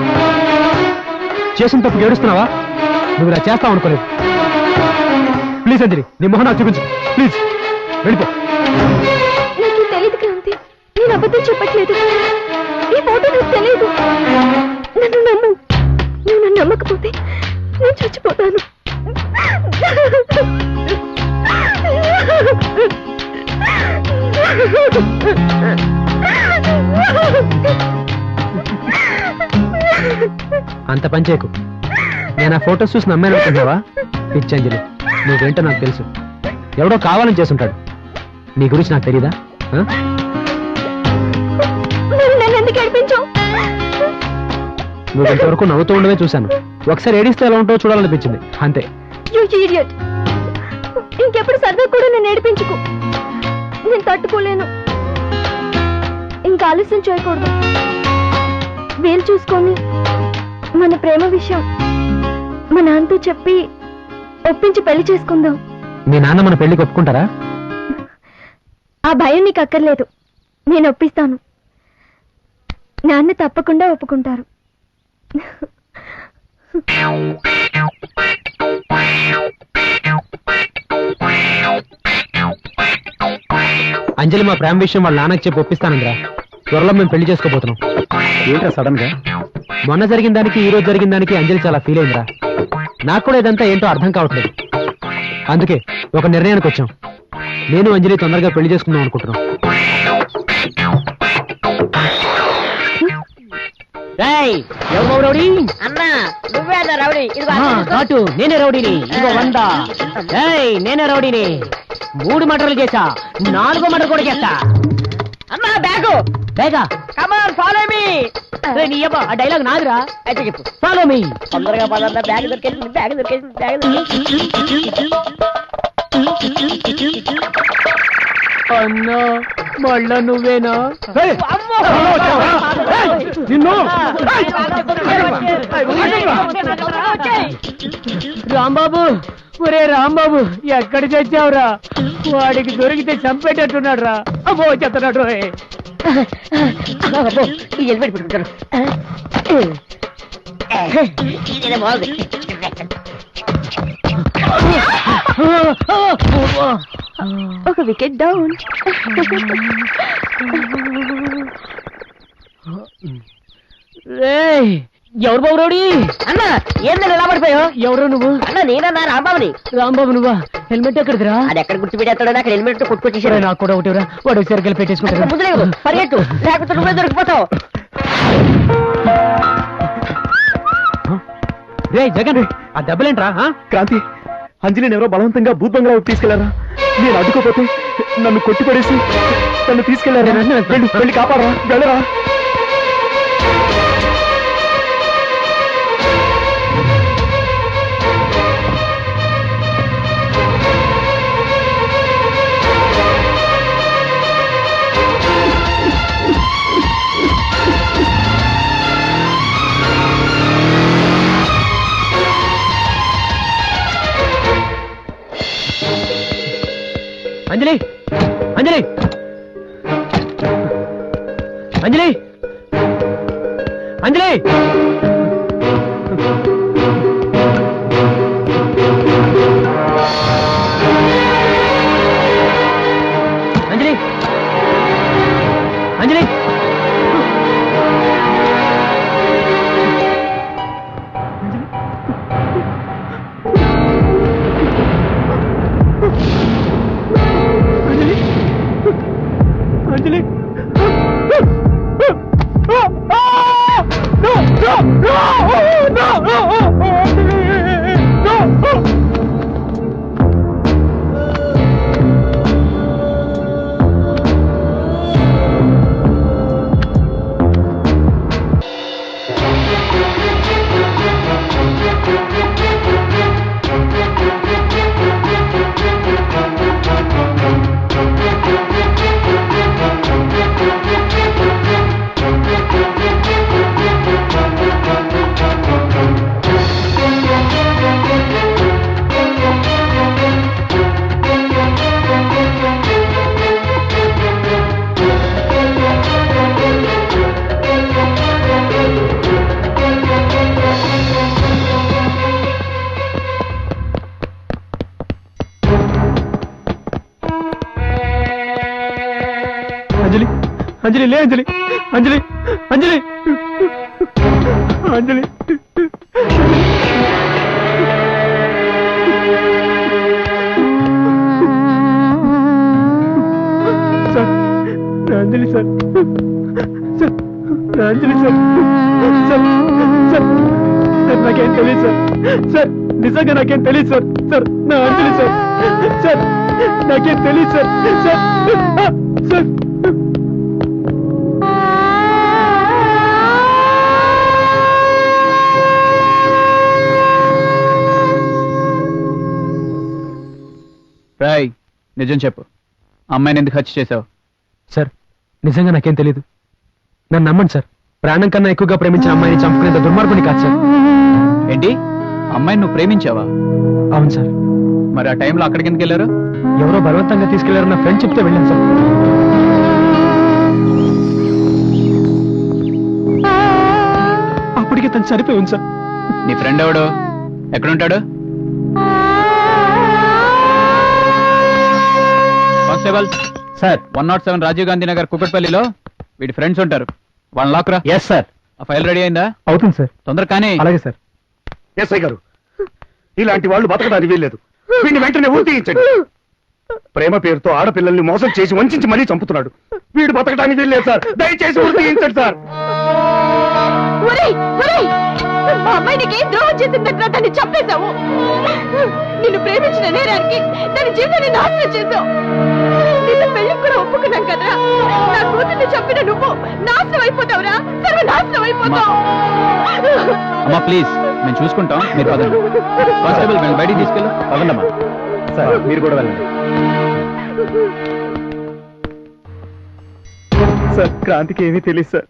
చేసిన తప్పు ఏడుస్తున్నావా? నువ్వు ఇలా చేస్తావు అనుకోలేదు. ప్లీజ్ అంజలి, నీ మొహం నాకు చూపించు. ప్లీజ్ వెళ్ళిపో. నాకు తెలియదు క్రాంతి, నేను అబద్ధం చెప్పట్లేదు. ఈ ఫోటో నాకు తెలియదు. నన్ను నమ్ము. నువ్వు నన్ను నమ్మకపోతే నేను చచ్చిపోతాను. అంత పని చేయకు. నేను ఆ ఫోటోస్ చూసి నమ్మాను అనుకుంటున్నావా? పిచ్చి అంజలి, నీకేంటో నాకు తెలుసు. ఎవడో కావాలని చేస్తుంటాడు. నీ గురించి నాకు తెలీదా? నన్ను ఎందుకు ఏడిపించావు? నువ్వు ఇంతవరకు నవ్వుతూ ఉండవే చూశాను. ఒకసారి ఏడిస్తే ఎలా ఉంటావో చూడాలనిపించింది, అంతే. You idiot. ఇంకెప్పుడు సరదా కూడా నన్ను ఏడిపించుకు. నేను తట్టుకోలేను. ఇంకా ఆలస్యం చేయకూడదు. వీలు చూసుకొని మన ప్రేమ విషయం మా నాన్నతో చెప్పి ఒప్పించి పెళ్లి చేసుకుందాం. మీ నాన్న మన పెళ్లికి ఒప్పుకుంటారా? ఆ భయం నీకు అక్కర్లేదు, నేను ఒప్పిస్తాను. నాన్న తప్పకుండా ఒప్పుకుంటారు. అంజలి మా ప్రేమ విషయం వాళ్ళ నాన్నకి చెప్పి ఒప్పిస్తానందిరా. త్వరలో మేము పెళ్లి చేసుకోబోతున్నాం. ఏంట్రా సడన్ గా? మొన్న జరిగిన దానికి ఈ రోజు జరిగిన దానికి అంజలి చాలా ఫీల్ అయిందిరా. నాకు కూడా ఇదంతా ఏంటో అర్థం కావట్లేదు. అందుకే ఒక నిర్ణయానికి వచ్చాం. నేను అంజలి తొందరగా పెళ్లి చేసుకుందాం అనుకుంటున్నాం. అన్నా నువ్వే రౌడీ. నేనే రౌడీని. ఇదిగో 100. నేనే రౌడీని. 3 మర్డర్లు చేశా, 4వ మర్డర్ కూడా చేస్తా. అమ్మా బ్యాగు. బ్యాగా? Come on follow me. నీ అబ్బా ఆ డైలాగ్ నాదిరా. అయితే చెప్పు. Follow me. తొందరగా పదన్నా, బ్యాగ్ దొరికేసింది, బ్యాగ్ దొరికేసింది, బ్యాగ్ అన్నా మళ్ళా నువ్వేనా? రాంబాబు, ఒరే రాంబాబు, ఎక్కడ చచ్చావురా? వాడికి దొరికితే చంపేటట్టున్నాడు రా. అమ్మో చెప్తున్నాడు. హెల్మెట్ పెట్టుకుంటారు. ఒక వికెట్ డౌన్. ఎవరు బాబు రౌడీ? అన్న ఏందని ఎలా పడిపోయావు? ఎవరు నువ్వు? అన్న నేనన్నా రాంబాబుని. రాంబాబు నువ్వా? హెల్మెట్ ఎక్కడిదిరా? అది ఎక్కడ గుర్తు పెట్టేస్తాడో అక్కడ హెల్మెట్ కొట్టుకొచ్చేసాడు. నాకు కూడా ఒకటిరా. వాడు సరిగ్గా పెట్టేసుకుంటాడు. ముందు పరిగెట్టు, లేకపోతే నువ్వే దొరికిపోతావు. రే జగన్, ఆ దెబ్బలేంట్రా? క్రాంతి, అంజలిని ఎవరో బలవంతంగా భూత్ బంగ్లా తీసుకెళ్లారా? నేను అడ్డుకోపోతే నన్ను కొట్టి పడేసి నన్ను తీసుకెళ్లారా? వెళ్ళి కాపాడరా, వెళ్ళరా. అంజలి, అంజలి, అంజలి, అంజలి. అంజలి, అంజలి. అంజలి, అంజలి, లే అంజలి, అంజలి, అంజలి, అంజలి. సార్, అంజలి సార్, సార్, అంజలి సార్, సార్, సార్, సార్ నాకేం తెలియదు సార్, సార్ నిజంగా నాకేం తెలియదు సార్, సార్ నా అంజలి సార్, సార్ నాకేం తెలియదు సార్, సార్, సార్. రాయ్, నిజం చెప్పు, అమ్మాయిని ఎందుకు హత్య చేశావు? సార్ నిజంగా నాకేం తెలీదు. నన్ను నమ్మండి సార్. ప్రాణం కన్నా ఎక్కువగా ప్రేమించిన అమ్మాయిని చంపుకునేంత దుర్మార్గుని కాదు సార్. ఏంటి, అమ్మాయిని నువ్వు ప్రేమించావా? అవును సార్. మరి ఆ టైంలో అక్కడికి ఎందుకు వెళ్ళారు? ఎవరో బలవంతంగా తీసుకెళ్లారన్న ఫ్రెండ్ చెప్తే వెళ్ళాను సార్. అప్పటికే తను సరిపోయి ఉంది సార్. నీ ఫ్రెండ్ ఎవడు? ఎక్కడుంటాడు? కానిస్టేబుల్ సార్, 107 రాజీవ్ గాంధీ నగర్ కుకట్పల్లిలో వీడి ఫ్రెండ్స్ ఉంటారు. వాళ్ళని లాక్రా. Yes sir. ఆ ఫైల్ రెడీ అయిందా? అవుతుంది సార్. తొందర కానీ. అలాగే సార్. ఎస్ఐ గారు, ఇలాంటి వాళ్ళు బతకడానికి వీల్లేదు. వీడిని వెంటనే ఊరి తీయించండి. ప్రేమ పేరుతో ఆడపిల్లల్ని మోసం చేసి వంచి మరీ చంపుతున్నాడు. వీడు బతకడానికి వీల్లేదు సార్. దయచేసి ఊరి తీయించండి సార్. మా అమ్మాయి నీకేం ద్రోహం చేసిందంటే దాన్ని చంపేశావు. నిన్ను ప్రేమించిన నేరానికి దాని జీవితాన్ని నాశనం చేశావు. నిన్ను పెళ్లి మేము కూడా ఒప్పుకున్నాం కదరా. నా కూతుర్ని చంపిన నువ్వు నాశనం అయిపోతావురా, సర్వనాశనం అయిపోతావు. అమ్మా ప్లీజ్, మేము చూసుకుంటాం, మీరు పదండి. కానిస్టేబుల్ మేము బయటికి తీసుకెళ్ళు. పదండమ్మా. సార్ మీరు కూడా వెళ్ళండి. సార్ క్రాంతికి ఏమీ తెలియదు సార్.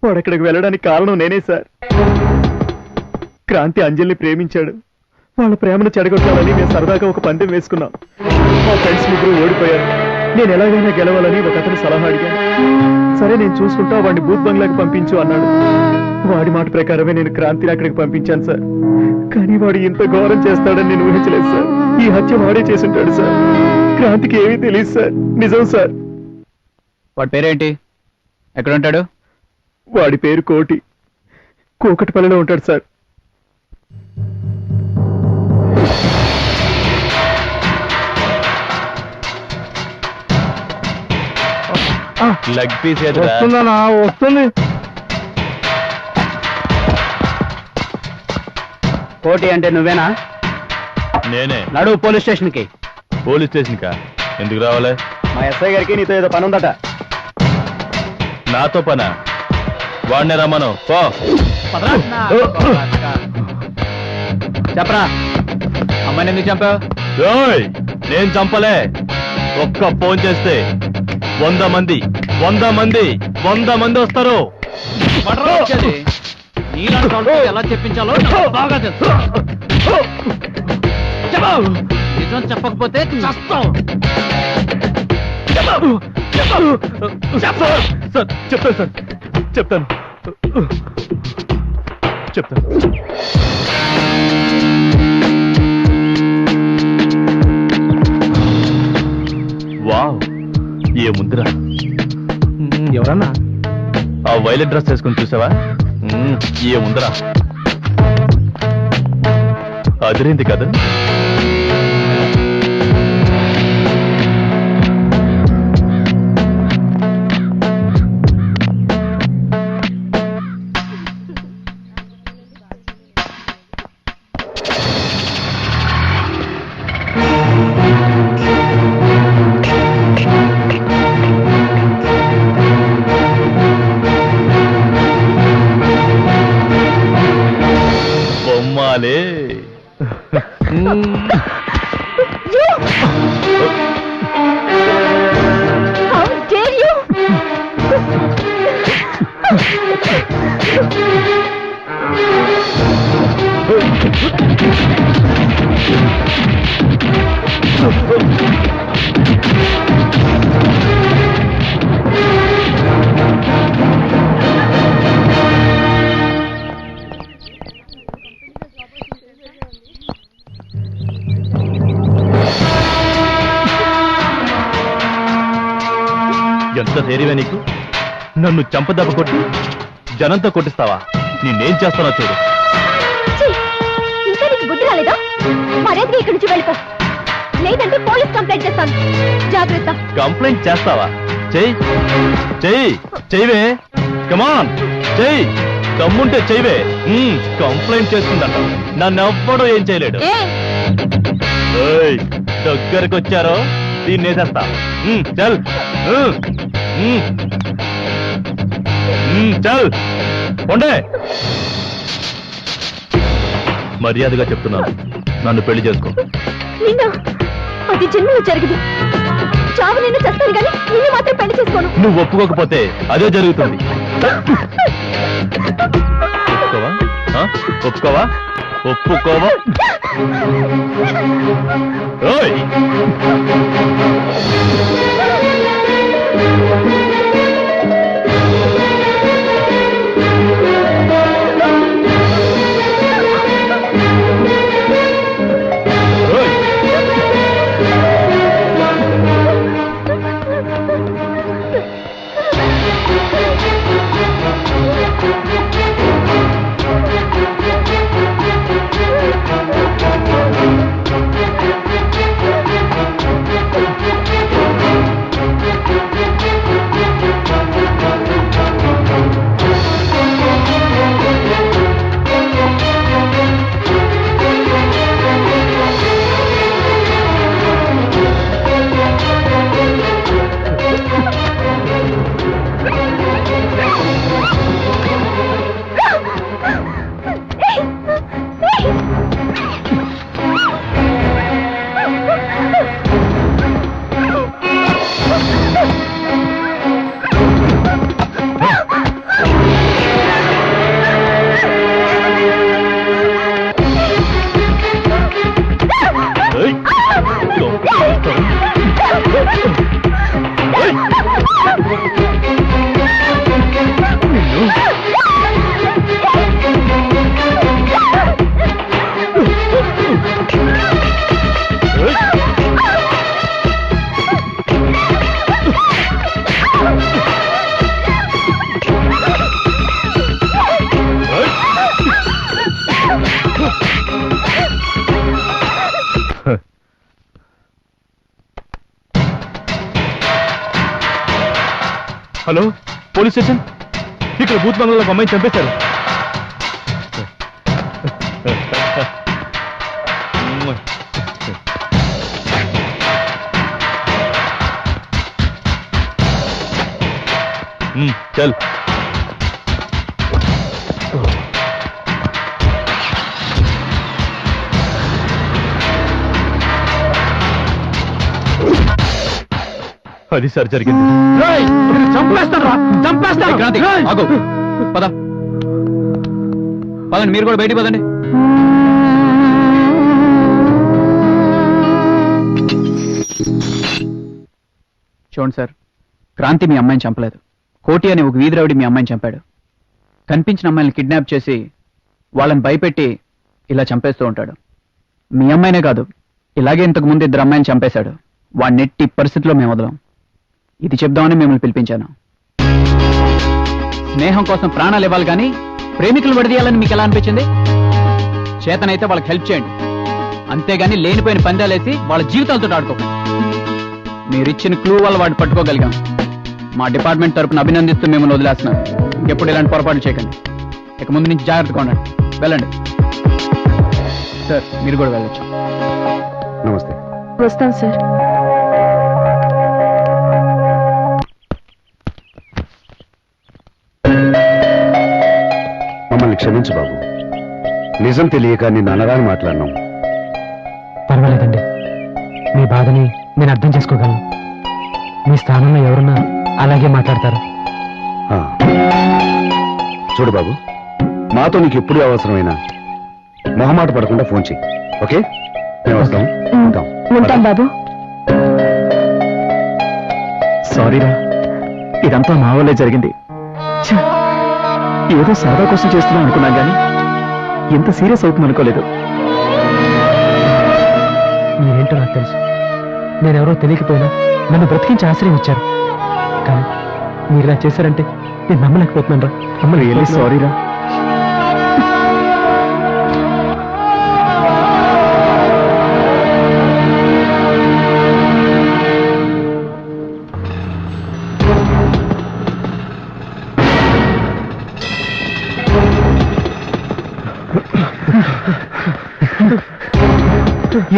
వాడు అక్కడికి వెళ్ళడానికి కారణం నేనే సార్. క్రాంతి అంజలిని ప్రేమించాడు. వాళ్ళ ప్రేమను చెడగొట్టాలని మేము సరదాగా ఒక పందెం వేసుకున్నాం. మా ఫ్రెండ్స్ ముగ్గురు ఓడిపోయారు. నేను ఎలాగైనా గెలవాలని ఒక అతను సలహా అడిగాను. సరే నేను చూసుకుంటా, వాడిని బూత్ బంగ్లాకి పంపించు అన్నాడు. వాడి మాట ప్రకారమే నేను క్రాంతిని అక్కడికి పంపించాను సార్. కానీ వాడు ఇంత ఘోరం చేస్తాడని నేను ఊహించలేదు సార్. ఈ హత్య వాడే చేసుంటాడు సార్. క్రాంతికి ఏమీ తెలియదు సార్. నిజం సార్. వాడి పేరేంటి? ఎక్కడ ఉంటాడు? వాడి పేరు కోటి. కూకట్పల్లిలో ఉంటాడు సార్. Leg piece వస్తుందనా? వస్తుంది. కోటి అంటే నువ్వేనా? నేనే. నడు పోలీస్ స్టేషన్ కి. పోలీస్ స్టేషన్ కా? ఎందుకు రావాలి? మా ఎస్ఐ గారికి నీతో ఏదో పని ఉందట. నాతో పనా? వాడినే రమ్మను. పో. చెప్పరా, అమ్మాయిని ఎందుకు చంపావు? ఏయ్, నేను చంపలే. ఒక్క ఫోన్ చేస్తే 100 మంది వస్తారు. నీలాంటి వాళ్ళతో ఎలా చెప్పించాలో నాకు బాగా తెలుసు. నిజం చెప్పకపోతే చస్తాం. సార్ చెప్తాను సార్, చెప్తాను. వావ్, ఏ ముందురా. ఎవరన్నా? ఆ వైలెట్ డ్రెస్ వేసుకుని చూసావా? ఏ ముందరా. అదిరింది కదా. బొమ్మాలే. How dare you? ఎంత ధైర్యమే నీకు? నన్ను చంపదెబ్బ కొట్టి జనంతో కొట్టిస్తావా? నేనేం చేస్తానో చూడు. ఇంకా నీకు బుద్ధి రాలేదా? మర్యాదగా ఇక్కడి నుంచి వెళ్ళిపో, లేదంటే పోలీస్ కంప్లైంట్ చేస్తాను. జాగ్రత్త. కంప్లైంట్ చేస్తావా? చెయ్యివే. కమాన్ చెయ్యి. దమ్ముంటే చెయ్యివే. కంప్లైంట్ చేస్తుందంట. నన్నెవ్వడూ ఏం చేయలేడు. దగ్గరకు వచ్చారో దీన్ని వేసేస్తా. చల్ చల్ పొండే. మర్యాదగా చెప్తున్నాను, నన్ను పెళ్లి చేసుకో. అది జన్మలో జరగదు. చావు నిన్ను చేస్తాను కానీ నిన్ను మాత్రం పెళ్లి చేసుకోను. నువ్వు ఒప్పుకోకపోతే అదే జరుగుతుంది. ఒప్పుకోవా? ఒప్పుకోవా? ఓయ్ హలో పోలీస్ స్టేషన్, ఇక్కడ బూత్ బంగ్లాలో ఒక అమ్మాయిని చంపేశారు. చల్. అది సార్ జరిగింది. క్రాంతి ఆగు, పద పదండి, మీరు కూడా బయటికి పదండి. చూడండి సార్, క్రాంతి మీ అమ్మాయిని చంపలేదు. కోటి అనే ఒక వీధి రౌడీ మీ అమ్మాయిని చంపాడు. కనిపించిన అమ్మాయిని కిడ్నాప్ చేసి వాళ్ళని భయపెట్టి ఇలా చంపేస్తూ ఉంటాడు. మీ అమ్మాయినే కాదు, ఇలాగే ఇంతకు ముందు 2 అమ్మాయిని చంపేశాడు. వాడిని నెట్టి పరిస్థితిలో మేము వదలం. ఇది చెప్దామని మిమ్మల్ని పిలిపించాను. స్నేహం కోసం ప్రాణాలు ఇవ్వాలి కానీ ప్రేమికులు విడదీయాలని మీకు ఎలా అనిపించింది? చేతనైతే వాళ్ళకి హెల్ప్ చేయండి, అంతేగాని లేనిపోయిన పందాలేసి వాళ్ళ జీవితాలతో ఆడుకోకండి. మీరు ఇచ్చిన క్లూ వల్ల వాడిని పట్టుకోగలిగాం. మా డిపార్ట్మెంట్ తరపున అభినందిస్తూ మిమ్మల్ని వదిలేస్తున్నాను. ఇంకెప్పుడు ఇలాంటి పొరపాటు చేయకండి. ఇక ముందు నుంచి జాగ్రత్తగా ఉండండి. వెళ్ళండి సార్, మీరు కూడా వెళ్ళొచ్చు. నమస్తే. వస్తాం సార్. మమ్మల్ని క్షమించు బాబు, నిజం తెలియక నిన్ను అనరాని మాట్లాడినాం. పర్వాలేదండి, మీ బాధని నేను అర్థం చేసుకోగలను. మీ స్థానంలో ఎవరున్నా అలాగే మాట్లాడతారు. ఆ. చూడు బాబు, మాతో నీకు ఎప్పుడు అవసరమైనా మొహమాట పడకుండా ఫోన్ చెయ్యి. ఓకే, మేము వస్తాం. ఉంటాం బాబు. సారీరా, ఇదంతా మా వల్లే జరిగింది. ఏదో సరదా కోసం చేస్తున్నాం అనుకున్నాం కానీ ఎంత సీరియస్ అవుతుంది అనుకోలేదు. మీరేంటో నాకు తెలుసు. నేనెవరో తెలియకపోయినా నన్ను బ్రతికించి ఆశ్రయం ఇచ్చారు. కానీ మీరు ఇలా చేశారంటే నేను నమ్మలేకపోతున్నాను రా. రియల్లీ సారీరా.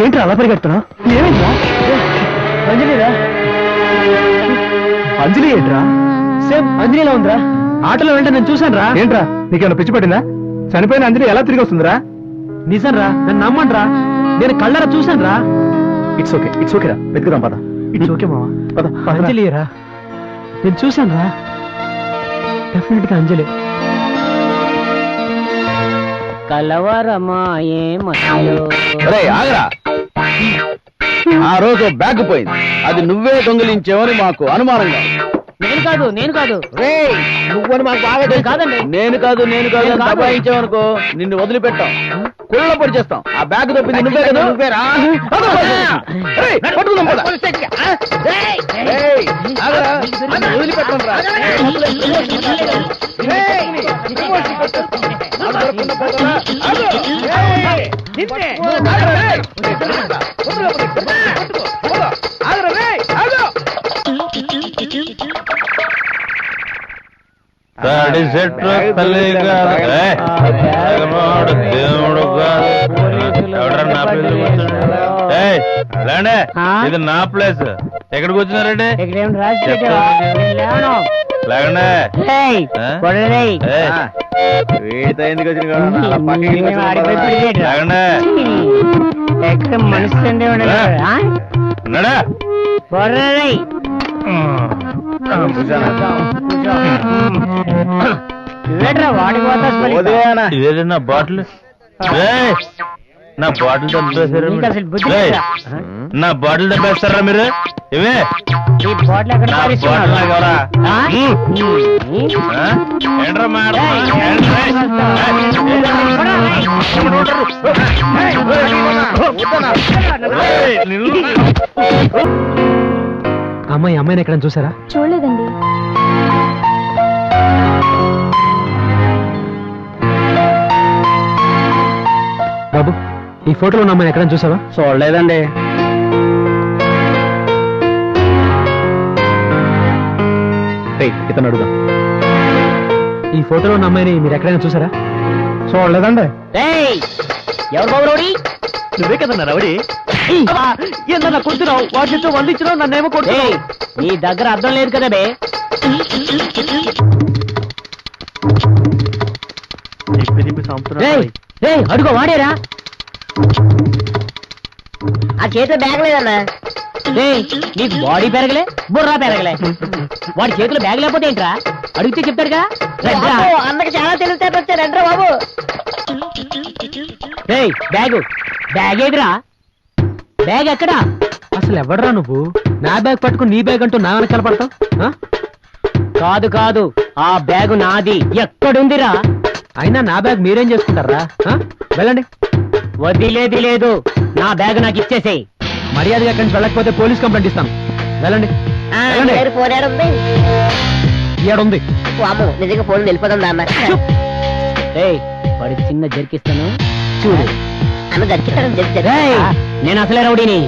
ఏంట్రా అలా పరిగెడుతున్నా? ఏమైందా? అంజలిరా. అంజలి ఏంట్రా? సేమ్ అంజలిలా ఉందిరా. ఆటోలో వెంట నేను చూశాను రా. ఏంట్రా నీకేమైనా పిచ్చి పట్టిందా? చనిపోయిన అంజలి ఎలా తిరిగి వస్తుందిరా? నిజం రా, నన్ను నమ్మండి రా. నేను కళ్ళరా చూశాను రా. ఇట్స్ ఓకే, ఇట్స్ ఓకే రా, వెతుకుదాం పద. ఇట్స్ ఓకే మావా. పద. అంజలి రా, నేను చూశాను రా. డెఫినెట్ గా అంజలి. కలవరమా ఏమో. ఆగరా, ఆ రోజు బ్యాగ్ పోయింది, అది నువ్వే దొంగిలించేవని మాకు అనుమానంగా. నేను కాదు నువ్వని మాకు బాగా నేను కాదండి. నేను కాదు దబాయించావనుకో నిన్ను వదిలిపెట్టాం, కుళ్ళ పడి చేస్తాం. ఆ బ్యాగ్ తప్పింది నువ్వే కదా. నువ్వేరా? పట్టుకుందాం పద. ఆగరా, వదిలిపెట్టం రా. ఇది నా ప్లేస్. ఎక్కడికి వచ్చినారండి? వీడితో ఎందుకు వచ్చిన ఇదే నా బాటిల్. నా బాటిల్ దెబ్బేశారు. నా బాటిల్ దెబ్బేస్తారా మీరు? ఇవే ఏంట్రా అమ్మాయిని ఎక్కడ చూసారా? చూడలేదండి. బాబు, ఈ ఫోటోలో ఉన్న అమ్మాయిని ఎక్కడ చూసావా? చూడలేదండి. ఇతను అడుగుదాం. ఈ ఫోటోలో ఉన్న అమ్మాయిని మీరు ఎక్కడైనా చూసారా? చూడలేదండి. ఎవరు బాబు రౌడీ? నువ్వే కదన్నా రౌడీ. ఏందన్నా కొడుతున్నావు? వాటి నుంచి వందించినావు, నన్నేమో కొట్టు. నీ దగ్గర అర్థం లేదు కదా బే. అడుగు వాడేరా. ఆ చేతిలో బ్యాగ్ లేదన్నా. నీకు బాడీ పెరగలే, బుర్రా పెరగలే. వాడి చేతిలో బ్యాగ్ లేకపోతే ఏంట్రా? అడిగితే చెప్తాడుగా. అన్నకి చాలా తెలివితేటలు వచ్చారంట్రా బాబు. బ్యాగు బ్యాగ్ ఏదిరా? బ్యాగ్ ఎక్కడా? అసలు ఎవడరా నువ్వు? నా బ్యాగ్ పట్టుకుని నీ బ్యాగ్ అంటూ నా వెనకాల పడతావు? కాదు కాదు, ఆ బ్యాగు నాది. ఎక్కడుందిరా? అయినా నా బ్యాగ్ మీరేం చేసుకుంటారా? వెళ్ళండి. వదిలేది లేదు, నా బ్యాగ్ నాకు ఇచ్చేసేయ్. మర్యాదగా ఎక్కడి నుంచి వెళ్ళకపోతే పోలీస్ కంప్లైంట్ ఇస్తాను. వెళ్ళండి. ఏడుంది? నిజంగా ఫోన్ వెళ్ళిపోతుంది అన్న. వాడికి చిన్న జరికిస్తాను చూడు. నేను అసలే రౌడీని.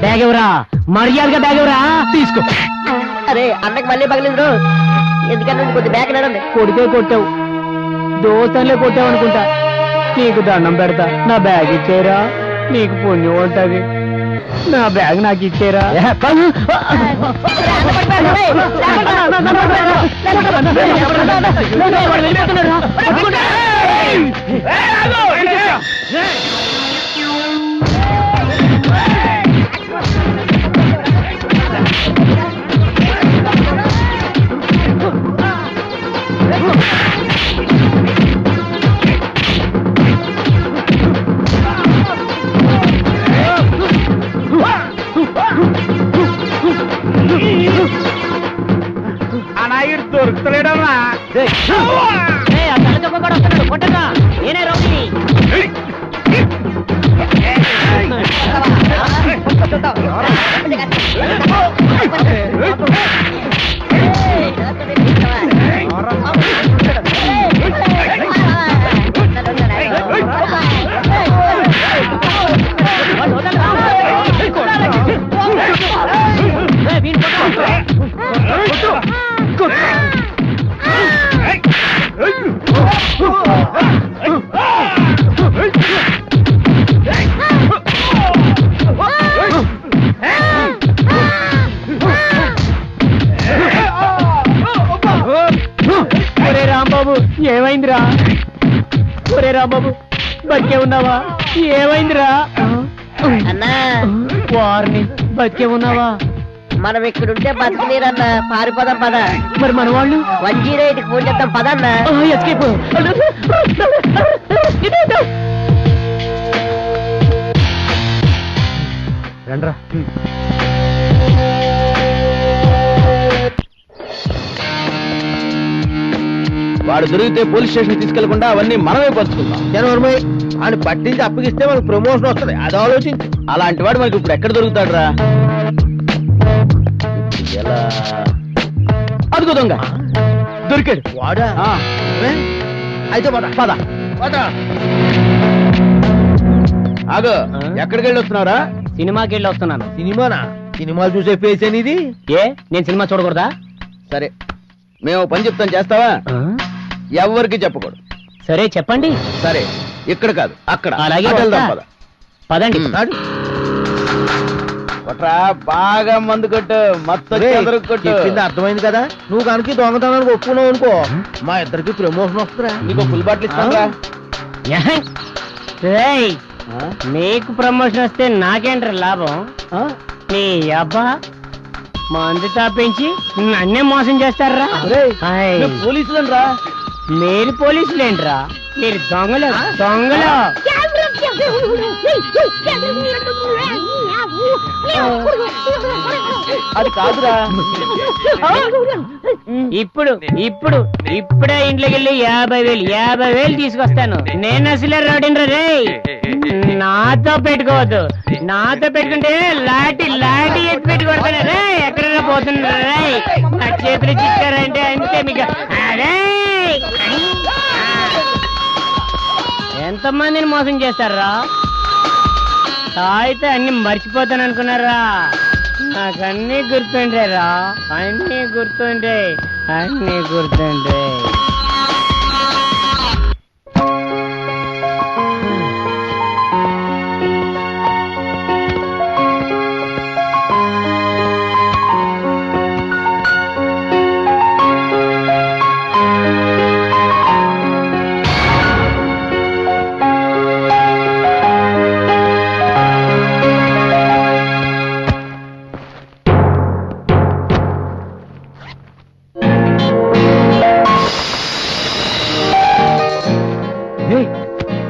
బ్యాగ్ ఎవరా? మర్యాదగా బ్యాగ్ ఎవరా? తీసుకో. అరే అన్నకి మళ్ళీ పగలింది. ఎందుకంటే కొద్ది బ్యాగ్ నడండి. కొడితే కొట్టావు, దోస్తలే కొట్టావు అనుకుంటా. నీకు దండం పెడతా, నా బ్యాగ్ ఇచ్చేరా. నీకు పుణ్యం ఉంటది. నా బ్యాగ్ నాకు ఇచ్చేరా. దొరుకుతలేడమ్మా. కొట్టగా నేనే రౌడీ. రాంబాబు ఏమైందిరా? ఒరే రాంబాబు బతికే ఉన్నావా? ఏమైందిరా? అన్నా వారిని బతికే ఉన్నావా? మనం ఇక్కడుంటే బతికినీరన్నా. పారిపోదాం పద. మరి మన వాళ్ళు 108కి ఫోన్ చేద్దాం పదన్నా. ఎస్కేప్. రండ్రా. వాడు దొరికితే పోలీస్ స్టేషన్ తీసుకెళ్లకుండా అవన్నీ మనమే పంచుకుందాం. జనవరమై ఆయన పట్టించి అప్పగిస్తే మనకు ప్రమోషన్ వస్తుంది. అది ఆలోచించి. అలాంటి వాడు మనకి ఇప్పుడు ఎక్కడ దొరుకుతాడు రా? ఎలా? అడుగు దొంగ దొరికాడు. వాడా? అయితే పద పద పద. ఆగు, ఎక్కడికి వెళ్ళి వస్తున్నారా? సినిమాకి వెళ్ళి వస్తున్నాను. సినిమానా? సినిమాలు చూసే ఫేస్ అనేది. ఏ నేను సినిమా చూడకూడదా? సరే, మేము పని చెప్తాం, చేస్తావా? ఎవరికి చెప్పకూడదు. సరే చెప్పండి. సరే, ఇక్కడ కాదు అక్కడ. అలాగే పదండి. కొట్రా, బాగా మందు కొట్టు, మొత్తం కొట్టు. అర్థమైంది కదా? నువ్వు కనుక దొంగతనానికి ఒప్పుకున్నావు అనుకో, మా ఇద్దరికి ప్రమోషన్ వస్తుందా? నీకు ఫుల్ బాటిల్ ఇస్తారా? నీకు ప్రమోషన్ వస్తే నాకేంట్రా లాభం? నీ అబ్బా మందు తాపించి నన్నే మోసం చేస్తారా? పోలీసులను రా. మీరు పోలీసులేంట్రా? మీరు దొంగలు దొంగలు. అది కాదురా. ఇప్పుడు ఇప్పుడు ఇప్పుడే ఇంట్లోకి వెళ్ళి 50,000 తీసుకొస్తాను. నేను అసలే రౌడీని రే. నాతో పెట్టుకోవద్దు. నాతో పెట్టుకుంటే లాటి లాటి ఎత్తి పెట్టుకోవడతాను రే. ఎక్కడ పోతున్నా రే? నా చేతులు చిక్కారంటే అంతే మీకు. అదే ఎంతమందిని మోసం చేస్తారా? తాయితే అన్ని మర్చిపోతాను అనుకున్నారా? నాకన్నీ గుర్తుండే రా, అన్నీ గుర్తుండే, అన్నీ గుర్తుండే.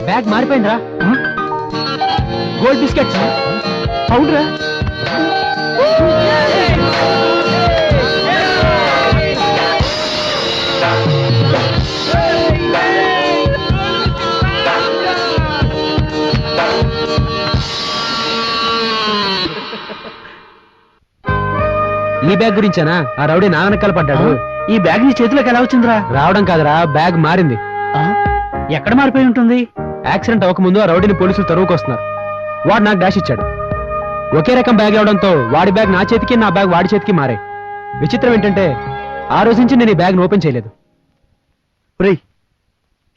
బ్యాగ్ మారిపోయిందిరా. Gold biscuits. అవునరా. ఈ బ్యాగ్ గురించేనా ఆ రౌడీ నా వెనకాల పడ్డాడు? ఈ బ్యాగ్ నీ చేతిలోకి ఎలా వచ్చిందిరా? రావడం కాదురా, బ్యాగ్ మారింది. ఎక్కడ మారిపోయి ఉంటుంది? యాక్సిడెంట్ అవ్వకముందు ఆ రౌడీని పోలీసులు తరువుకొస్తున్నారు. వాడు నాకు డాష్ ఇచ్చాడు. ఒకే రకం బ్యాగ్ అవడంతో వాడి బ్యాగ్ నా చేతికి, నా బ్యాగ్ వాడి చేతికి మారే. విచిత్రం ఏంటంటే ఆ రోజు నుంచి నేను ఈ బ్యాగ్ ఓపెన్ చేయలేదు. రేయ్,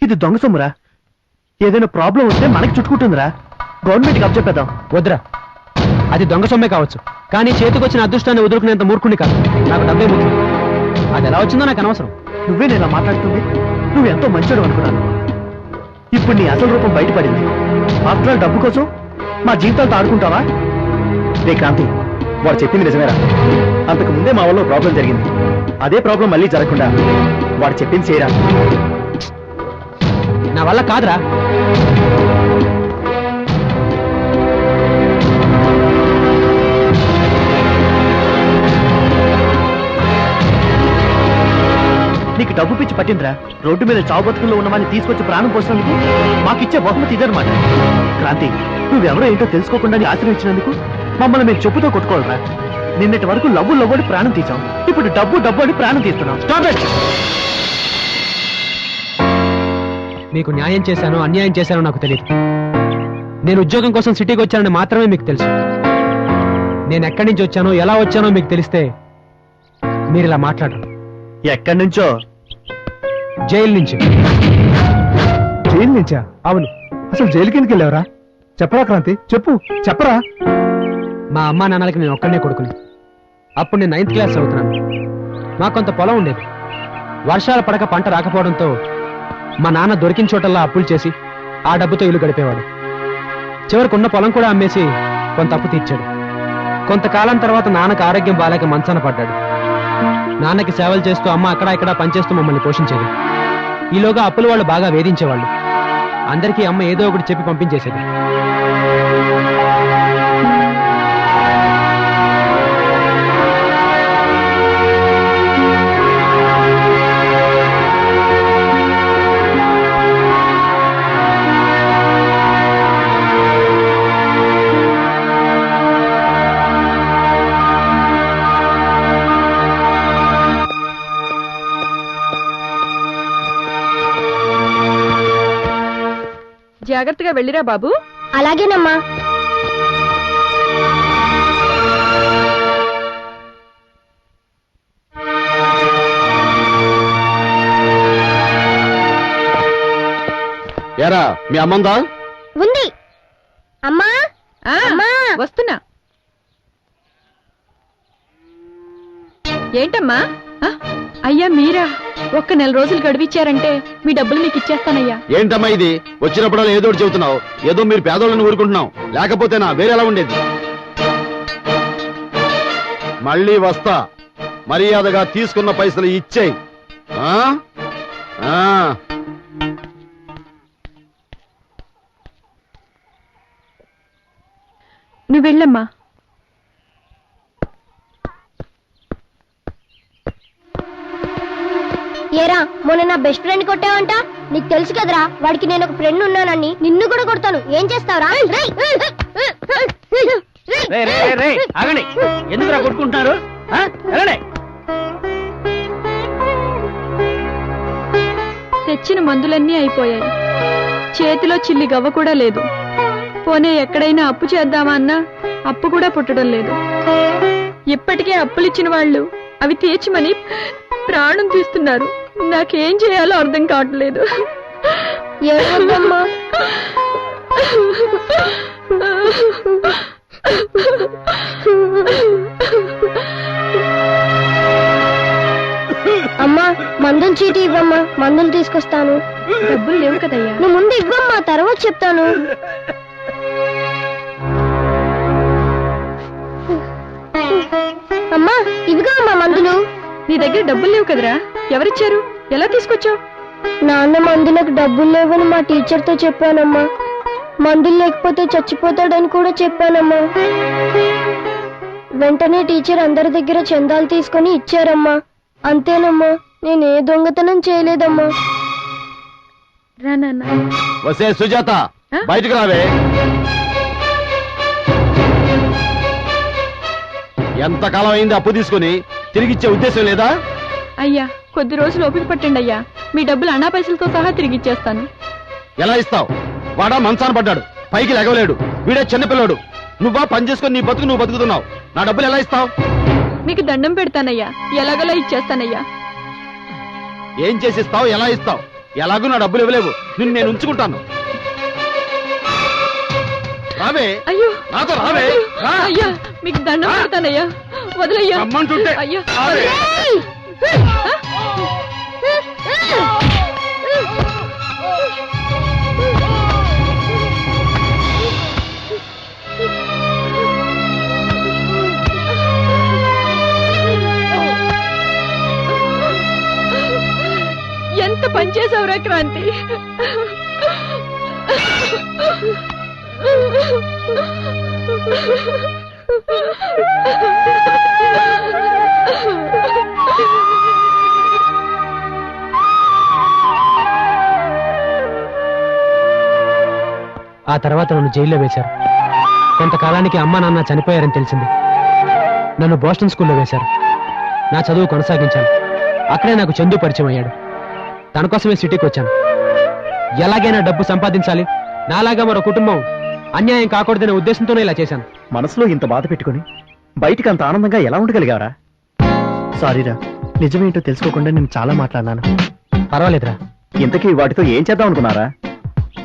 ఇది దొంగ సొమ్మురా. ఏదైనా ప్రాబ్లం వస్తే మనకి చుట్టుకుంటుందిరా. గవర్నమెంట్కి అప్పచెప్పేద్దాం. వద్దురా, అది దొంగ సొమ్మే కావచ్చు, కానీ చేతికొచ్చిన అదృష్టాన్ని వదులుకునేంత మూర్ఖుని కాదు. నాకు డబ్బే ముఖ్యం. అది ఎలా వచ్చిందో నాకు అనవసరం. నువ్వే నేను మాట్లాడుతుంది. నువ్వు ఎంతో మంచోడు అనుకున్నాను. ఇప్పుడు నీ అసలు రూపం బయటపడింది. ఆఫ్టర్ ఆల్ డబ్బు కోసం మా జీవితాలతో ఆడుకుంటావా? రే క్రాంతి, వాడు చెప్పింది నిజమేరా. అంతకు ముందే మా వల్ల ప్రాబ్లం జరిగింది. అదే ప్రాబ్లం మళ్ళీ జరగకుండా వాడు చెప్పింది చేయరా. నా వల్ల కాదురా. నీకు డబ్బు పిచ్చి పట్టిందిరా. రోడ్డు మీద చావు బతుకుల్లో ఉన్న వాడిని తీసుకొచ్చి ప్రాణం పోసినందుకు మాకిచ్చే బహుమతి ఇదనమాట. క్రాంతి, నువ్వెవరో ఏంటో తెలుసుకోకుండా నీ ఆశ్రయించినందుకు మమ్మల్ని మేము చెప్పుతో కొట్టుకోవాలరా. నిన్నటి వరకు లవ్వుడి ప్రాణం తీసాం, ఇప్పుడు డబ్బు అని ప్రాణం తీస్తున్నాం. మీకు న్యాయం చేశానో అన్యాయం చేశానో నాకు తెలియదు. నేను ఉద్యోగం కోసం సిటీకి వచ్చానని మాత్రమే మీకు తెలుసు. నేను ఎక్కడి నుంచి వచ్చానో ఎలా వచ్చానో మీకు తెలిస్తే మీరు ఇలా మాట్లాడరు. ఎక్కడి నుంచో? జైలు నుంచి. జైలు నుంచా? అవును. అసలు జైలుకి ఎందుకు వెళ్ళావరా? చెప్పరా క్రాంతి, చెప్పరా. మా అమ్మా నాన్నలకి నేను ఒక్కడనే కొడుకుని. అప్పుడు నేను 9th క్లాస్ చదువుతున్నాను. మాకు కొంత పొలం ఉండేది. వర్షాలు పడక పంట రాకపోవడంతో మా నాన్న దొరికిన చోటల్లా అప్పులు చేసి ఆ డబ్బుతో ఇల్లు గడిపేవాడు. చివరికి ఉన్న పొలం కూడా అమ్మేసి కొంత అప్పు తీర్చాడు. కొంతకాలం తర్వాత నాన్నకు ఆరోగ్యం బాలేక మంచాన పడ్డాడు. నాన్నకి సేవలు చేస్తూ అమ్మ అక్కడ ఇక్కడ పనిచేస్తూ మమ్మల్ని పోషించేది. ఈలోగా అప్పులు వాళ్ళు బాగా వేధించేవాళ్ళు. అందరికీ అమ్మ ఏదో ఒకటి చెప్పి పంపించేసేది. జాగ్రత్తగా వెళ్ళిరా బాబు. అలాగేనమ్మా. ఏరా, మీ అమ్మందా? ఉంది. అమ్మా వస్తున్నా. ఏంటమ్మా? అయ్యా మీరా? ఒక్క 1 నెల రోజులు గడివిచ్చారంటే మీ డబ్బులు మీకు ఇచ్చేస్తానయ్యా. ఏంటమ్మా ఇది? వచ్చినప్పుడు ఏదో ఒకటి చెబుతున్నావు. ఏదో మీరు పేదోళ్ళని ఊరుకుంటున్నావు, లేకపోతేనా వేరేలా ఉండేది. మళ్ళీ వస్తా, మర్యాదగా తీసుకున్న పైసలు ఇచ్చేయి. నువ్వు వెళ్ళమ్మా. ఏరా, మొన్న నా బెస్ట్ ఫ్రెండ్ కొట్టావంట. నీకు తెలుసు కదరా వాడికి నేను ఒక ఫ్రెండ్ ఉన్నానని. నిన్ను కూడా కొడతాను. ఏం చేస్తావురా? ఆగండి, ఎందుకురా కొట్టుకుంటున్నారు? తెచ్చిన మందులన్నీ అయిపోయాయి. చేతిలో చిల్లి గవ్వ కూడా లేదు. పోనీ ఎక్కడైనా అప్పు చేద్దామా అన్నా అప్పు కూడా పుట్టడం లేదు. ఇప్పటికే అప్పులిచ్చిన వాళ్ళు అవి తీర్చమని ప్రాణం తీస్తున్నారు. నాకేం చేయాలో అర్థం కావట్లేదు. ఏమమ్మా? అమ్మా మందులు చీటి ఇవ్వమ్మా, మందులు తీసుకొస్తాను. డబ్బులు లేవు కదయ్యా. నువ్వు ముందు ఇవ్వమ్మా, తర్వాత చెప్తాను. అమ్మా ఇవిగా అమ్మా మందులు. నీ దగ్గర డబ్బులు లేవు కదరా, ఎవరిచ్చారు? ఎలా తీసుకొచ్చావు? నాన్న మందులకు డబ్బులు లేవని మా టీచర్తో చెప్పానమ్మా. మందులు లేకపోతే చచ్చిపోతాడని కూడా చెప్పానమ్మా. వెంటనే టీచర్ అందరి దగ్గర చందాలు తీసుకొని ఇచ్చారమ్మా. అంతేనమ్మా, నేనే దొంగతనం చేయలేదమ్మా. రా నాన్న. వసే సుజాత, బయటకు రావే. ఎంతకాలం అయింది అప్పు తీసుకుని, తిరిగిచ్చే ఉద్దేశం లేదా? అయ్యా కొద్ది రోజులు ఓపిక పట్టండి అయ్యా, మీ డబ్బులు అన్నా పైసలతో సహా తిరిగిచ్చేస్తాను. ఎలా ఇస్తావు? వాడా మంచాన పడ్డాడు, పైకి లెగవలేడు. వీడే చిన్నపిల్లాడు. నువ్వా పని చేసుకుని నీ బతుకు నువ్వు బతుకుతున్నావు. నా డబ్బులు ఎలా ఇస్తావు? మీకు దండం పెడతానయ్యా, ఎలాగలా ఇచ్చేస్తానయ్యా. ఏం చేసిస్తావు? ఎలా ఇస్తావు? ఎలాగూ నా డబ్బులు ఇవ్వలేవు. నిన్ను నేను ఉంచుకుంటాను. రావే. అయ్యో నాతో రావే. రా. అయ్యా మీకు దండం పెడతానయ్యా, వదిలయ్యా. రమ్మంటుంటే అయ్యా రావే. ఎంత పనిచేసావురా క్రాంతి. ఆ తర్వాత నన్ను జైల్లో వేశారు. కొంతకాలానికి అమ్మా నాన్న చనిపోయారని తెలిసింది. నన్ను బోస్టన్ స్కూల్లో వేశారు. నా చదువు కొనసాగించాను. అక్కడే నాకు చందు పరిచయం అయ్యాడు. తన కోసమే సిటీకి వచ్చాను. ఎలాగైనా డబ్బు సంపాదించాలి, నాలాగా మరో కుటుంబం అన్యాయం కాకూడదనే ఉద్దేశంతోనే ఇలా చేశాను. మనసులో ఇంత బాధ పెట్టుకుని బయటికి అంత ఆనందంగా ఎలా ఉండగలిగావరా? సారీరా, నిజమేంటో తెలుసుకోకుండా నేను చాలా మాట్లాడినాను. పర్వాలేదురా. ఇంతకీ వాటితో ఏం చేద్దాం అనుకున్నారా?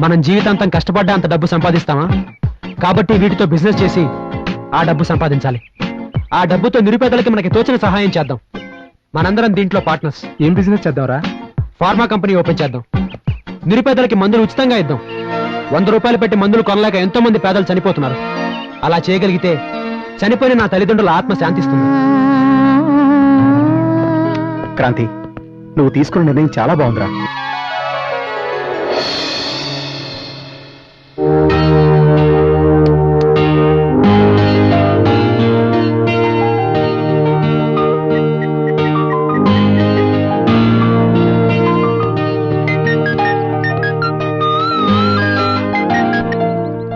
మనం జీవితాంతం కష్టపడ్డా అంత డబ్బు సంపాదిస్తామా? కాబట్టి వీటితో బిజినెస్ చేసి ఆ డబ్బు సంపాదించాలి. ఆ డబ్బుతో నిరుపేదలకి మనకి తోచిన సహాయం చేద్దాం. మనందరం దీంట్లో పార్ట్నర్స్. ఏం బిజినెస్ చేద్దాంరా? ఫార్మా కంపెనీ ఓపెన్ చేద్దాం. నిరుపేదలకి మందులు ఉచితంగా ఇద్దాం. 100 రూపాయలు పెట్టి మందులు కొనలేక ఎంతో మంది పేదలు చనిపోతున్నారు. అలా చేయగలిగితే చనిపోయిన నా తల్లిదండ్రుల ఆత్మ శాంతిస్తుంది. క్రాంతి, నువ్వు తీసుకున్న నిర్ణయం చాలా బాగుందిరా.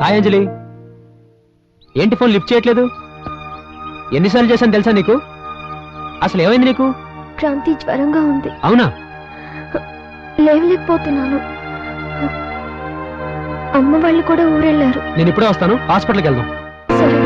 హాయ్ అంజలి, ఏంటి ఫోన్ లిఫ్ట్ చేయట్లేదు? ఎన్నిసార్లు చేశాను తెలుసా నీకు? అసలు ఏమైంది నీకు? క్రాంతి జ్వరంగా ఉంది. అవునా? లేవలేకపోతున్నాను. అమ్మ వాళ్ళు కూడా ఊరెళ్ళారు. నేను ఇప్పుడే వస్తాను, హాస్పిటల్కి వెళ్దాం. సరే.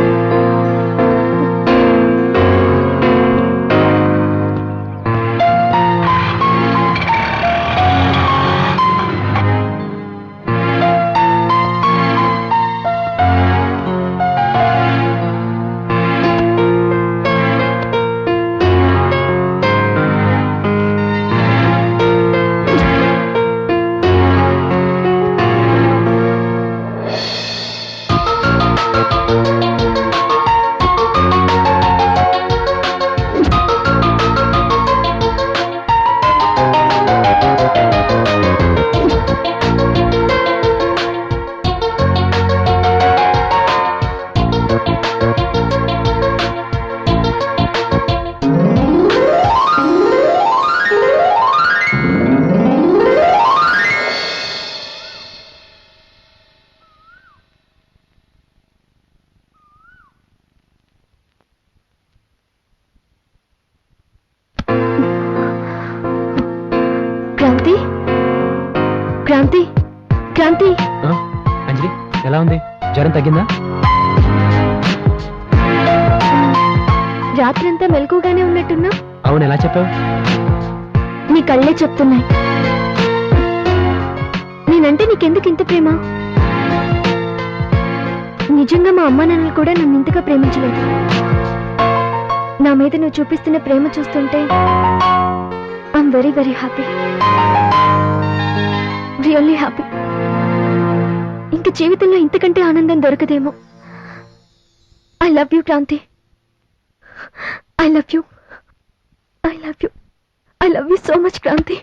క్రాంతి, క్రాంతి, క్రాంతి. అంజలి ఎలా ఉంది? జ్వరం తగ్గిందా? రాత్రంతా మెలకుగానే ఉన్నట్టున్నా. అవును, ఎలా చెప్పావు? నీ కళ్ళే చెప్తున్నాయి. నేనంటే నీకెందుకు ఇంత ప్రేమ? నిజంగా మా అమ్మా నాన్నలు కూడా నన్ను ఇంతగా ప్రేమించలేదు. నా మీద నువ్వు చూపిస్తున్న ప్రేమ చూస్తుంటే I'm very very happy, really happy. ఇంక జీవితంలో ఇంతకంటే ఆనందం దొరకదేమో. I love you Kranti. I love you. I love you. I love you so much Kranti.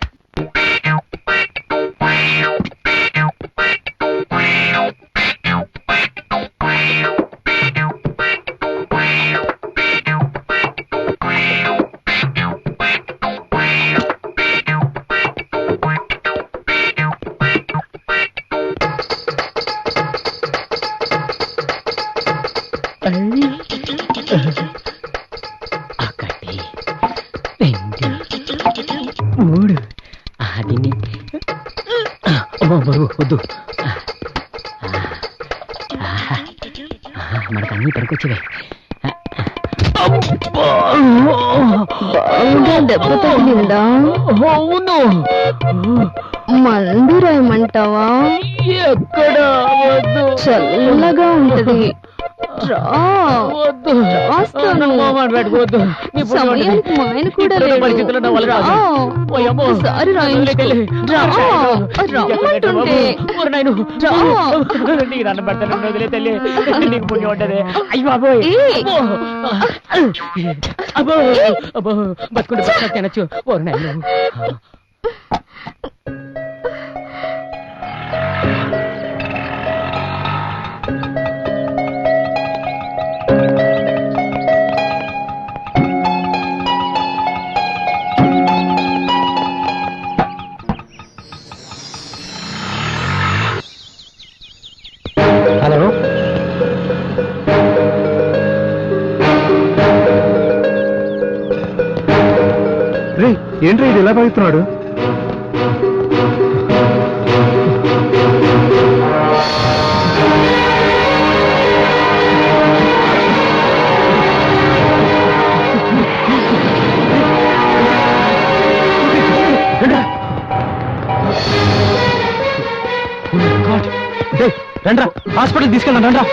ఒకటి, రెండు, మూడు. అది వద్దు, మనకు అన్ని పనికొచ్చేవే. బాగా దెబ్బ తగిలిందా? అవును. మందు రాయమంటావా? ఎక్కడ? వద్దు, చల్లగా ఉంటది. రా. వద్దు, రాస్తాను. పెట్టుకోవద్దు. సమయానికి మా ఆయన కూడా లేడు. పరిస్థితుల్లో నా వల్ల కాదు. ఓయమ్మో. ఒకసారి రాయించుకో. రా. రమ్మంటుంటే. రా. నీకు అన్నం పెడతాను, వదిలే తల్లి. నీకు పుణ్యం ఉంటది. అయ్యి బాబోయ్. అబ్బో అబ్బో, బతుకుంటే బతుకు తినచ్చు. ఓరు నాయన. హలో, రే ఏంట్రా ఇది ఎలా పడుతున్నాడు? రండ్రా, హాస్పిటల్ తీసుకెళ్ళండి. రండ్రా.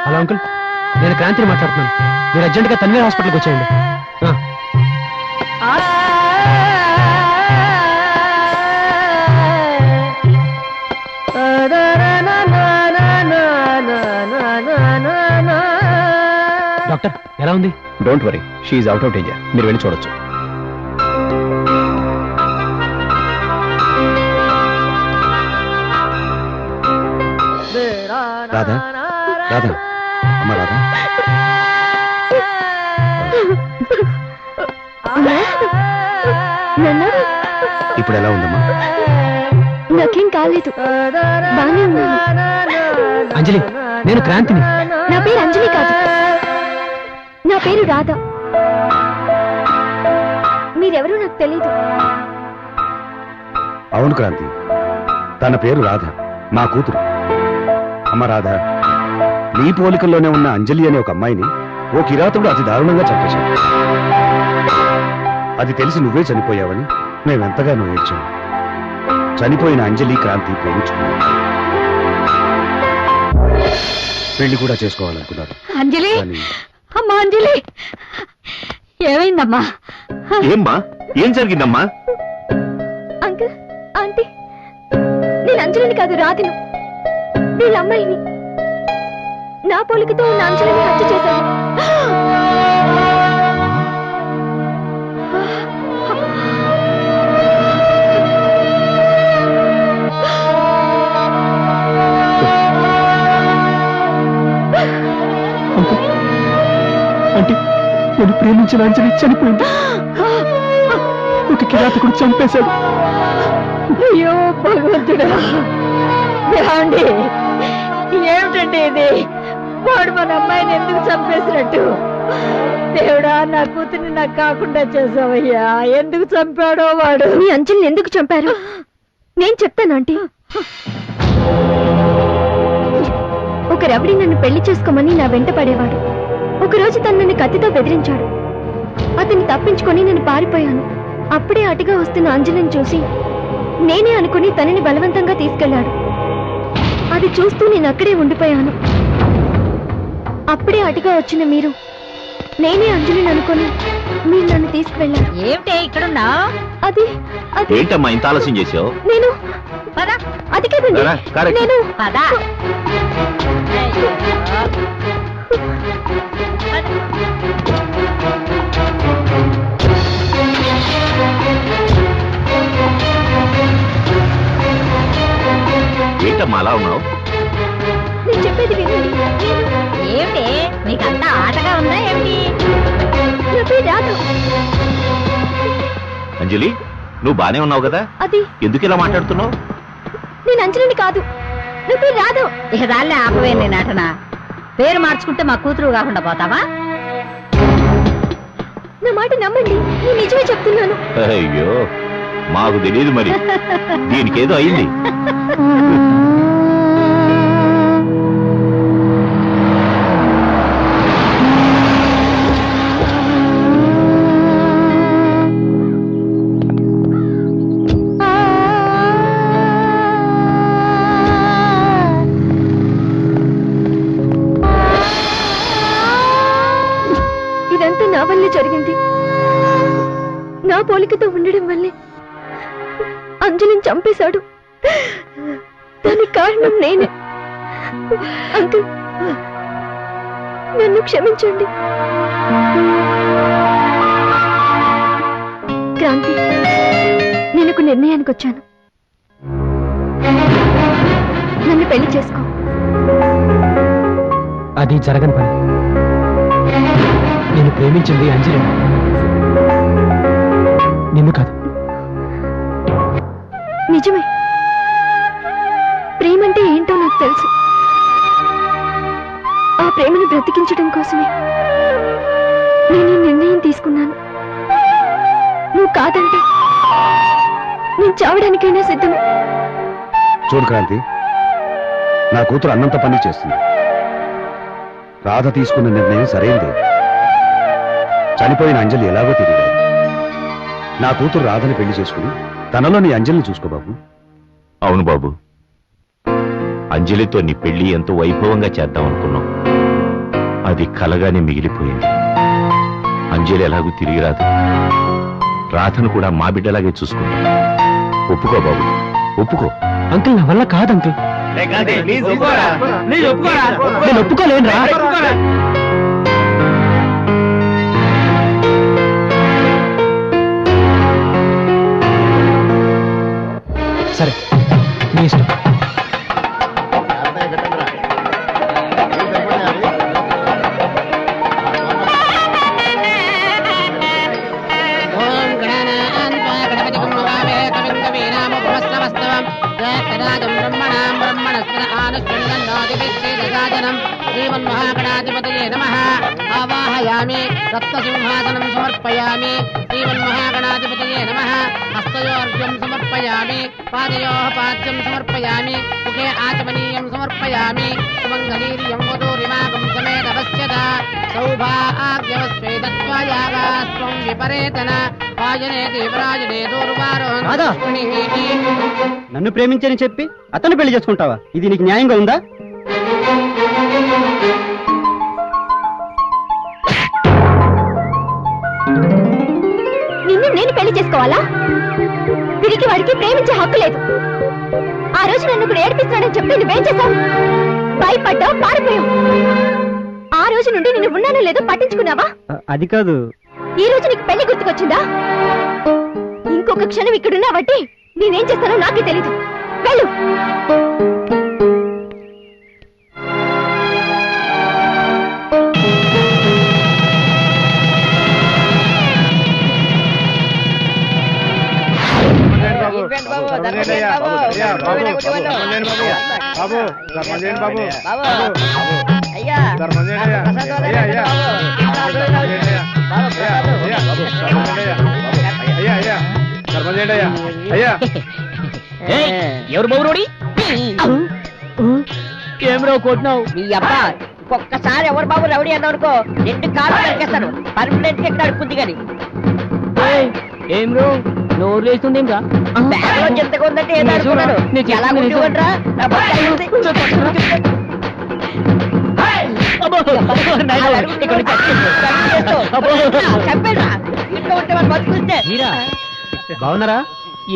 హలో అంకుల్, నేను క్రాంతిని మాట్లాడుతున్నాను. మీరు అర్జెంట్గా తన్వీర్ హాస్పిటల్కి వచ్చేయండి. డాక్టర్ ఎలా ఉంది? Don't worry, she out of danger. మీరు వెళ్ళి చూడొచ్చు. రాధా, రాధా, అమ్మ రాధా. ఇప్పుడు ఎలా ఉందమ్మా? నాకేం కాలేదు, బానే ఉన్నాను. అంజలి, నేను క్రాంతిని. నా పేరు అంజలి కాదు, నా పేరు రాధ. మీరెవరూ నాకు తెలీదు. అవును క్రాంతి, తన పేరు రాధ, మా కూతురు. అమ్మ రాధ, నీ పోలికల్లోనే ఉన్న అంజలి అనే ఒక అమ్మాయిని ఓ కిరాతుడు అతి దారుణంగా చంపేశాడు. అది తెలిసి నువ్వే చనిపోయావని మేమెంతగానో ఏడ్చాము. చనిపోయిన అంజలి క్రాంతి ప్రేమించుకున్నాడు, పెళ్లి కూడా చేసుకోవాలనుకున్నారు. అంజలి, అమ్మా అంజలి, ఏమైందమ్మా? ఏమ్మా, ఏం జరిగిందమ్మా? అంకుల్, ఆంటీ, నేను అంజలిని కాదు, రాధను. వీళ్ళ అమ్మాయిని. నా పోలికతో ఉన్న అంజలిని హత్య చేశాను. అంటే నేను ప్రేమించిన అంజలి చనిపోయింది. ఒక కిరాతకుడు చంపేశాడు. అయ్యో భగవంతుడా, ఏమండి, ఏమిటండి ఇది? వాడు మన అమ్మాయిని ఎందుకు చంపేసినట్టు? దేవుడా, నా కూతుర్ని నాకు కాకుండా చేసావయ్యా. ఎందుకు చంపాడో వాడు? మీ అంజలిని ఎందుకు చంపారు నేను చెప్తాను ఆంటీ. ఒక రవిడి నన్ను పెళ్లి చేసుకోమని నా వెంట పడేవాడు. ఒకరోజు తను నన్ను కత్తితో బెదిరించాడు. అతన్ని తప్పించుకొని నేను పారిపోయాను. అప్పుడే అటుగా వస్తున్న అంజలిని చూసి నేనే అనుకుని తనని బలవంతంగా తీసుకెళ్లాడు. అది చూస్తూ నేను అక్కడే ఉండిపోయాను. అప్పుడే అటుగా వచ్చిన మీరు నేనే అంజలిని అనుకుని మీరు నన్ను తీసుకువెళ్ళారు. ఏమిటే ఇక్కడున్నా? అది అది ఏంటమ్మా ఇంత ఆలస్యం చేసావు? నేను అది కదండి నేను ఏంటమ్మా అలా ఉన్నావు? నేను చెప్పేది వినండి. ఏమిటి నీకంతా ఆటగా ఉందా ఏమిటి? నా పేరు రాదు. అంజలి, నువ్వు బానే ఉన్నావు కదా? అది ఎందుకు ఇలా మాట్లాడుతున్నావు? నేను అంజలిని కాదు. నా పేరు రాదు. ఇక దాన్ని ఆపవే నీ నటన. పేరు మార్చుకుంటే మా కూతురు కాకుండా పోతావా? నా మాట నమ్మండి, నేను నిజమే చెప్తున్నాను. అయ్యో, మాకు తెలియదు మరి. దీనికేదో అయింది. ఇదంతా నా వల్లే జరిగింది. నా పోలికతో ఉండడం వల్లే అంజలిని చంపేశాడు. దానికి కారణం నేనే. అంకుల్, నన్ను క్షమించండి. క్రాంతి, నేను ఒక నిర్ణయానికి వచ్చాను. నన్ను పెళ్లి చేసుకో. అది జరగని పని. నేను ప్రేమించింది అంజలి, నిన్ను కాదు. నిజమే, ప్రేమంటే ఏంటో నాకు తెలుసు. ఆ ప్రేమను బ్రతికించడం కోసమే నేను ఈ నిర్ణయం తీసుకున్నాను. నువ్వు కాదంటే నేను చావడానికైనా సిద్ధమే. చూడు క్రాంతి, నా కూతురు అన్నంత పని చేస్తుంది. రాధ తీసుకున్న నిర్ణయం సరైనదే. చనిపోయిన అంజలి ఎలాగో తిరిగాడు. నా కూతురు రాధని పెళ్లి చేసుకుని తనలో నీ అంజలిని చూసుకో బాబు. అవును బాబు, అంజలితో నీ పెళ్లి ఎంతో వైభవంగా చేద్దాం అనుకున్నాం. అది కలగానే మిగిలిపోయింది. అంజలి ఎలాగూ తిరిగి రాదు. రాధను కూడా మా బిడ్డలాగే చూసుకుంటాం. ఒప్పుకో బాబు, ఒప్పుకో. అంకుల్, నా వల్ల కాదు అంకుల్. నేను ఒప్పుకోలేనురా. సరే, నీ ఇష్టం. శ్రీమన్మహాగణాధిపతయే నమః. ఆవాహయామి, రత్నసింహాసనం సమర్పయామి. శ్రీమన్మహాగణాధిపతయే నమః. హస్తయోర్ఘ్యం సమర్పయామి, పాదయోః పాద్యం సమర్పయామి, ముఖే ఆచమనీయం సమర్పయామి. సుమంగళీర్యం వధూరిమాగం సమేత పశ్యత. సౌభాగ్యవస్వేదత్వాయాగాస్త్వం విపరేతన వాజనే దేవరాజనే దూర్వారో. నన్ను ప్రేమించని చెప్పి అతను పెళ్లి చేసుకుంటావా? ఇది నీకు న్యాయంగా ఉందా? నిన్ను నేను పెళ్లి చేసుకోవాలా? తిరిగి వాడికి ప్రేమించే హక్కు లేదు. ఆ రోజు నన్ను ఇప్పుడు ఏడిపిస్తాడని చెప్తే నువ్వేం చేశావు? భయపడ్డావు, పారిపోయావు. ఆ రోజు నుండి నేను ఉన్నానో లేదో పట్టించుకున్నావా? అది కాదు. ఈ రోజు నీకు పెళ్లి గుర్తుకొచ్చిందా? ఇంకొక క్షణం ఇక్కడున్నావట్టి నేనేం చేస్తానో నాకే తెలీదు. వెళ్ళు. అయ్యా అయ్యా ఎవరు బౌరోడి ఏమరో కొట్టినావు నీ అబ్బా ఒక్కసారి ఎవరు బాబు రౌడీ అన్నావు అనుకో 2 కాళ్ళు నరికేస్తాను పర్మనెంట్ గా ఇక్కడ అడుక్కుంది కానీ ఏం రో నోరు లేస్తుందేం రా బ్యాగ్ లో ఎంతగా ఉందంటే ఏదో అనుకున్నాను ఎలా కూర్చోవట్రా చెప్పేరా ఇంట్లో ఉంటే వాళ్ళు బతుకుంటే బాగున్నారా?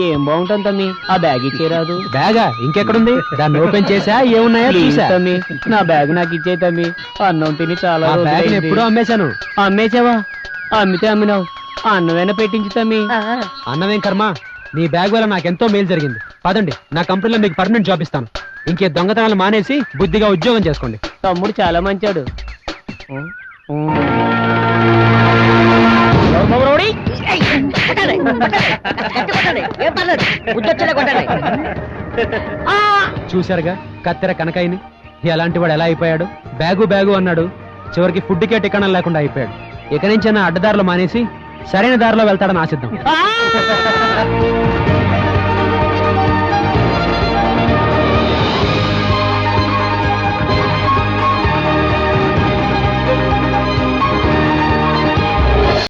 ఏం బాగుంటుంది తమ్మి ఆ బ్యాగ్ ఇచ్చేరాదు బ్యాగా ఇంకెక్కడుంది? దాన్ని ఓపెన్ చేసా ఏమున్నాయా ప్లీజ్ చూసా. తమ్మి నా బ్యాగ్ నాకు ఇచ్చే తమ్మి అన్నం తిని చాలా ఆ బ్యాగ్ రోజులైంది. ఎప్పుడో అమ్మేశాను. అమ్మేసావా? అమ్మితే అమ్మినావు అన్నమైనా పెట్టించు తమ్మి అన్నదేం కర్మ, నీ బ్యాగ్ వల్ల నాకెంతో మేలు జరిగింది. పదండి, నా కంపెనీలో మీకు పర్మనెంట్ జాబ్ ఇస్తాను. ఇంకే దొంగతనాలు మానేసి బుద్ధిగా ఉద్యోగం చేసుకోండి. తమ్ముడు చాలా మంచాడు ఏం పర్లేదు ఉద్దొచ్చేలా కొట్టండి చూశారుగా కత్తెర కనకాయని, ఎలాంటి వాడు ఎలా అయిపోయాడు? బ్యాగు బ్యాగు అన్నాడు, చివరికి ఫుడ్కే టికాణం లేకుండా అయిపోయాడు. ఇక నుంచి అడ్డదారిలో మానేసి సరైన దారిలో వెళ్తాడని ఆశిద్దాం.